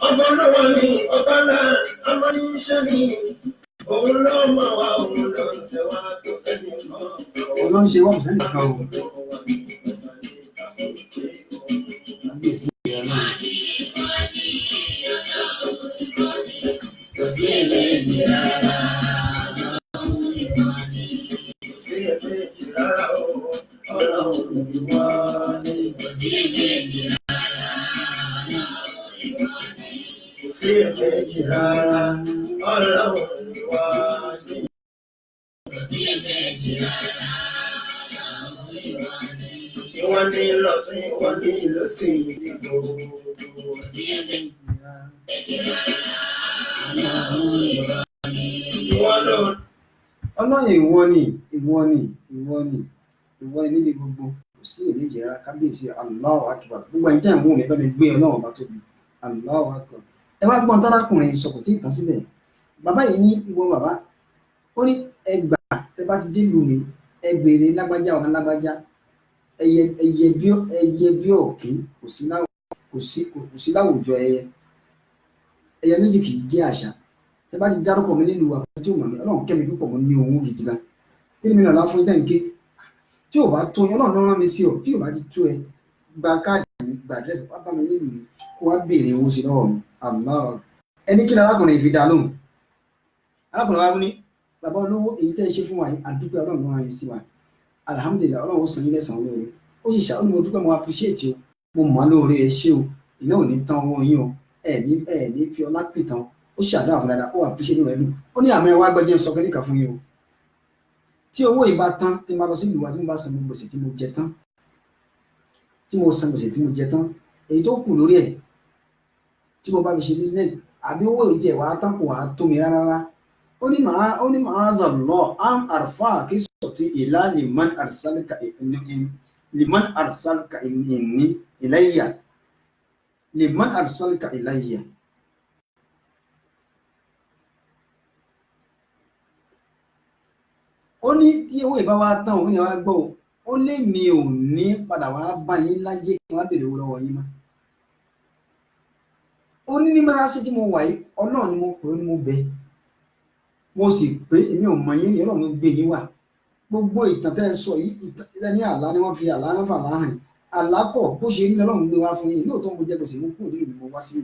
Ọmọ lọ́wọ́ ni ọba náà ọmọ ní iṣẹ́ ni òun ló mọ̀ wá òun ló ń ṣe wá tó sẹ́ni mọ́.
Òun ló ń ṣe wọ́n sẹ́ni kan o. Kábíyèsí ìyá náà. Kò sí èméjì rárá.
Kò sí èméjì rárá o, ọlọ́run ìwọ ni. Kò sí èméjì rárá. Kò sí èméjì rárá, ọlọ́run ìwọ ni. Kò sí èméjì rárá, ọlọ́run ìwọ ni. Ìwọ ni lọ́tún, ìwọ ni lósì ìdìbò. Kò sí èméjì rárá, ọlọ́run ìwọ ni. Ìwọ ló.
Ọlọ́run ìwọ ni, ìwọ ni, ìwọ ni, ìwọ ni níbi gbogbo. Kò sí èméjì rárá. Kábíyèsí Allahu Akbar. Gbogbo ẹ̀yin tí àwọn ohun ẹ̀bẹ̀ mi gbé Ọlọ́run bá tóbi. Allahu Akbar. Ẹ wá gbọ́n tárákùnrin sọ̀kò tí ìtàn síbẹ̀. Bàbá yìí ní ìwọ bàbá. Ó ní ẹgbà tẹ bá ti dé ìlú mi, ẹ béèrè lágbájá ọ̀nà lágbájá. Ẹyẹ bí ọ̀kín kò sí láwùjọ ẹyẹ. Ẹyẹ méjì kì í jẹ́ àṣà. Tẹ bá ti dárúkọ mi nílùú àpótí òmà mi, Ọlọ́run kẹ́mi púpọ̀ mo ní owó gidi gan. Kí ni mi nàlá fún ìtẹ́ǹké? Tí ò bá tó yẹn, Ọlọ́run ló rán mi sí ọ. Tí ò bá ti tó ẹ, gba káàdì mi, gba àdírẹ́sì, wá bá mi nílùú mi, kó wá béèrè owó sí lọ́wọ́ mi. Allah. Ẹni kí ni arákùnrin fi dá lóhùn? Arákùnrin wa ní bàbá olówó èyí tẹ́ ẹ ṣe fún wa yìí, àdúpẹ́ Ọlọ́run ló rán yín sí wa. Alhamdulillah, Ọlọ́run ó san yín lẹ́san lóore. Ó sì ṣàánú mo dúpẹ́ mo appreciate o, mo mọ̀ lóore ẹ ṣé o, iná ò ní tán owó yín o, ẹ ní fi ọlá pè tán. Ó ṣàdúrà fún dáadáa, ó appreciate rẹ̀ lù. Ó ní àmọ́ ẹ wá gbẹ́jẹ́ sọ kẹ́ríkà fún yín o. Tí owó ìbá tán, tí mo bá lọ sí ìlú wa tí mo bá san gbèsè tí mo jẹ tán, tí mo san gbèsè tí mo jẹ tán, èyí tó kù lórí ẹ̀ tí mo bá fi ṣe business àbí owó ìjẹ wàá tán kò wàá tó mi rárá. Ó ní màá zàlọ́ am àrfà kí sọ̀tì ìlà liman arsalka inni ilayya liman arsalka ilayya. Ó ní tí owó ìbá wa tán òun ni wàá gbọ́ ó lé mi ò ní padà wàá bá yín láyé kí wọ́n á béèrè owó lọ́wọ́ yín mọ́. Ó ní mọ́sálásí tí mo wà yìí Ọlọ́run ni mo pè é ni mo bẹ̀ mo sì pé èmi ò mọ yín ní Ọlọ́run ló gbé yín wà. Gbogbo ìtàn tẹ́ ẹ sọ yìí ìtàn ní àlá ni wọ́n fi àlá náà fà láhàn. Àlá kọ̀ bó ṣe rí Ọlọ́run gbé wá fún yín lóòótọ́ mo jẹ gbèsè mo kúrò nílùú mi mo wá sí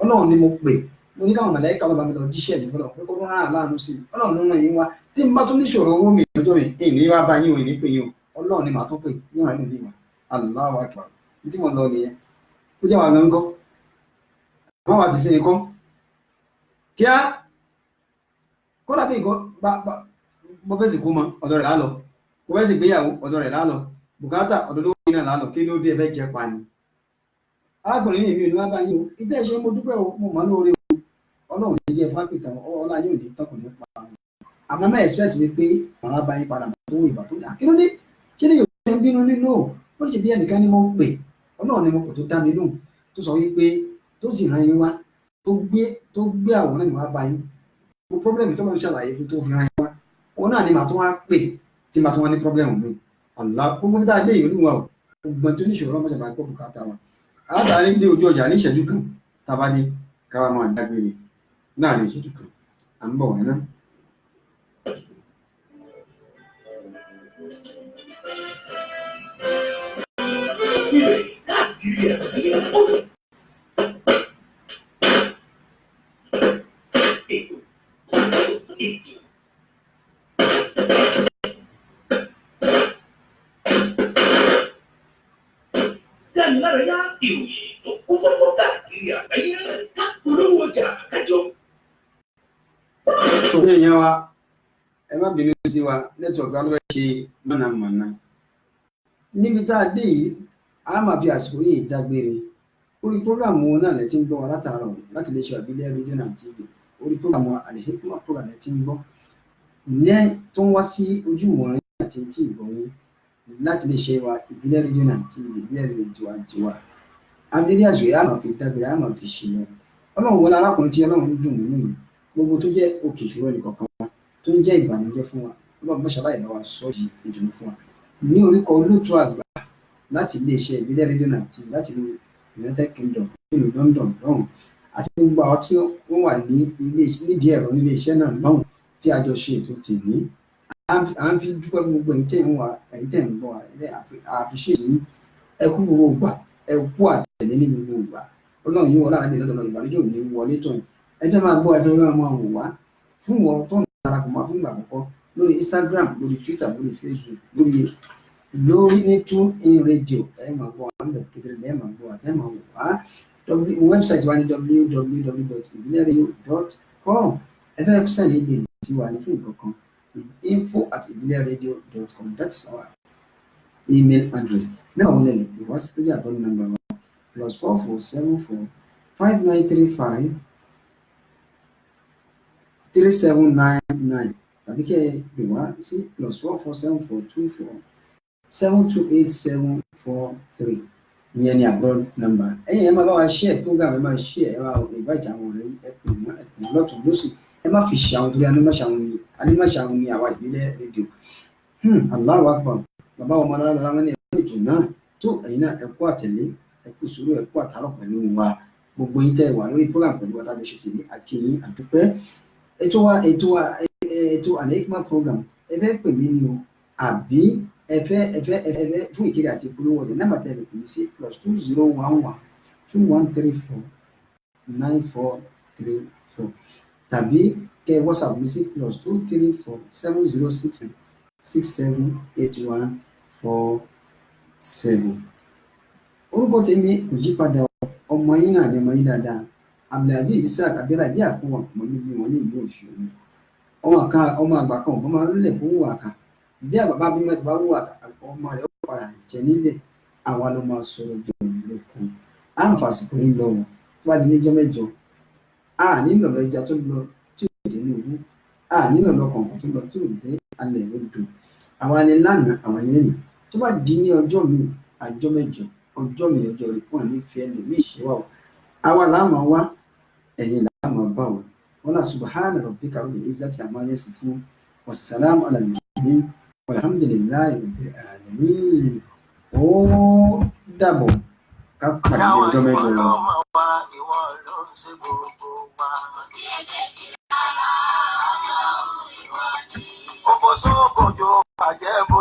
Ọlọ́run ni mo pè mo ní káwọn mọ̀lẹ́kà ọlọ́ba mi lọ jíṣẹ́ ní fọlọ́ pé kó rán àláàánú sí Ọlọ́run ló rán yín wá. Tí n bá tún níṣòro owó mi lọ́jọ́ mi èmi wá bá yín o ìní pé yín o Ọlọ́run ni màá tún pè yín wà nínú ìwà Allahu Akbar. Tí mo lọ nìyẹn ó jẹ́ wà gángọ́ wọ́n wá ti sin ikọ́ kíá kódà bí nǹkan bọ́ fẹ́ sì kú mọ́ ọ̀dọ̀ rẹ̀ lálọ́ bọ́ fẹ́ sì gbéyàwó ọ̀dọ̀ rẹ̀ lálọ́ bùkátà ọ̀dọ̀ ló wí náà lálọ́ kí ló dé ẹ̀fẹ́ jẹ pa ni. Arákùnrin ní èmi ò ní wá bá yín o ìtẹ́ ṣe mo dúpẹ́ o mo mọ̀ lóore o Ọlọ́run ní jẹ́ fápìtà ọlá yóò ní tọkùn ní pa àmọ́ mẹ́ expect mi pé màá bá yín padà tó ìgbà tó dà kí ló dé ṣé ní yorùbá ń bínú nínú ó ṣe bí ẹnìkan ni mo pè Ọlọ́run ni mo pè tó dá mi lóhùn tó sọ wípé tó sì rán yín wá tó gbé àwòrán ìwà bá yín gbogbo problem tó máa ń ṣàlàyé fún tó fi rán yín wá òun náà ni màá tún wá pè tí màá tún wá ní problem mi àlá gbogbo bí tá a dé ìlú wa o gbogbo tó ní ìṣòro ọmọ ṣàbà gbọ́ bùkátà wa a sáré dé ojú ọjà ní ìṣẹ́jú kan tábà dé káwá máa dágbére láàrin ìṣẹ́jú kan à ń bọ̀ wá náà.
Káàkiri àgbáyé ọ̀dọ̀. Ètò. Dámilárayá ìròyìn tó kún fọ́fọ́ káàkiri àgbáyé ká polówó ọjà kájọ.
Ní ìyẹn wa ẹ má bínú sí wa nẹ́tíwọ̀kì wa ló fẹ́ ṣe mọ̀nàmọ́ná. Níbi tá a dé yìí a máa fi àsìkò yìí dágbére orí prógráàmù wọn náà lẹ ti ń gbọ́ wa látàárọ̀ láti lè ṣe àbílẹ̀ rédíò náà TV orí program Al-Hikmat program tí ń gbọ́ ní tó ń wá sí ojú ìwòran àti etí ìgbọ̀nyín láti lè ṣe wa ìbílẹ̀ rédíò náà àti ìbílẹ̀ rédíò tiwantiwa. Abílí àṣùyẹ àmọ̀ fi dábìrì àmọ̀ fi ṣe lọ. Ọlọ́run wọlé arákùnrin tí Ọlọ́run dùn nínú yìí gbogbo tó jẹ́ òkè ìṣòro ẹnìkọ̀ọ̀kan wa tó ń jẹ́ ìbànújẹ́ fún wa Ọlọ́run mọ́ṣálá ìbá wa sọ di ìdùnnú fún wa. Ní orúkọ olóòtú àgbà láti iléeṣẹ́ ìbílẹ̀ rédíò náà àti láti United Kingdom nílùú London lọ́hùn àti gbogbo àwọn tí wọ́n wà ní nídìí ẹ̀rọ nílé iṣẹ́ náà lọ́hùn tí a jọ ṣe ètò tèmi. À ń fi dúpẹ́ fún gbogbo ẹ̀yin tẹ̀ ń wá ẹ̀yin tẹ̀ ń bọ̀ wá àfiṣe yìí ẹ kú gbogbo ìgbà ẹ kú àtẹ̀lé ní gbogbo ìgbà Ọlọ́run yìí wọ lára ní ìdọ́dọ̀ ìbànújẹ́ òní wọlé tọ̀ ẹ fẹ́ máa gbọ́ ẹ fẹ́ máa wò wá fún wọn tó ń darapọ̀ mọ́ fún ìgbà àkọ́kọ́ lórí Instagram lórí Twitter lórí Facebook lórí ní TuneIn Radio ẹ máa gbọ́ àwọn ọ̀dọ̀ kékeré ẹ máa gbọ́ àti ẹ máa wò wá wẹ́bsáìtì wa ní www.ibileradio.com ẹ fẹ́ sẹ́ni ìgbè tí wà ní fún ìkọ̀kan info@ibileradio.com that's our email address. Now wọ́n lè wá sí tóbi àbọ̀lù nọ́mbà wa +4474 5935 3799 tàbí kẹ́ ẹ pè wá sí +4474 24 728743 ìyẹn ni àbọ̀lù nọ́mbà. ẹ̀yin ẹ máa bá wa share program ẹ máa share ẹ máa invite àwọn ọ̀rẹ́ ẹ pè wọ́n lọ́tún lọ́sì ẹ má fi ṣàwọn torí anímọ̀ṣàwọn ni àwa ìbílẹ̀ rédíò. Allahu Akbar bàbá ọmọ alára wọn ní ẹ̀kọ́ ètò náà tó ẹ̀yin náà ẹ̀kọ́ àtẹ̀lé ẹ̀kọ́ sùúrù ẹ̀kọ́ àtàrọ̀ pẹ̀lú wa gbogbo yín tẹ́ wà lórí program pẹ̀lú wa tájọ ṣe tèmi àkíyín àdúpẹ́. ètò Al-Hikmat program ẹ fẹ́ pè mí ni o àbí ẹ fẹ́ fún ìkéde àti ìpolówó ọjà náà bàtẹ́ ẹ̀rọ pè mí sí +2011 2134 9434 tàbí kẹ́ WhatsApp mi sí +234 706 678147. orúkọ tèmi kò yí padà ọmọ yín náà ni ọmọ yín dáadáa Abdulaziz Isaac Abíọ́ládé àkúwà ọmọ níbi wọn ní ìlú Ọ̀ṣun. ọmọ àgbà kan ọmọ máa ń lẹ̀ kó wà ká bí àbàbá bí mẹ́ta bá wà ọmọ rẹ̀ ó padà jẹ níbẹ̀ àwa ló máa sọ̀rọ̀ jọ lókun à ń fàṣìkò yín lọ́wọ́ tó bá di níjọ́ mẹ́jọ a nílò lọ ẹja tó lọ tí ò dé ní owó a nílò lọ kọ̀ọ̀kan tó lọ tí ò dé alẹ́ odò àwa ni lánàá àwọn ni lẹ́yìn tó bá di ní ọjọ́ mi àjọ mẹ́jọ ọjọ́ mi ọjọ́ rẹ̀ pọ̀ ní fi ẹlòmíì ṣe wà o àwa làá wá ẹ̀yin làá máa bá o wala subhana rabbika rabbil izzati amma yasifun wassalamu ala al-mursalin walhamdulillahi rabbil alamin. ó dàbọ̀ ká pàdé ọjọ́ mẹ́jọ lọ.
Ó fọ́ sókòjò bàjẹ́ bó.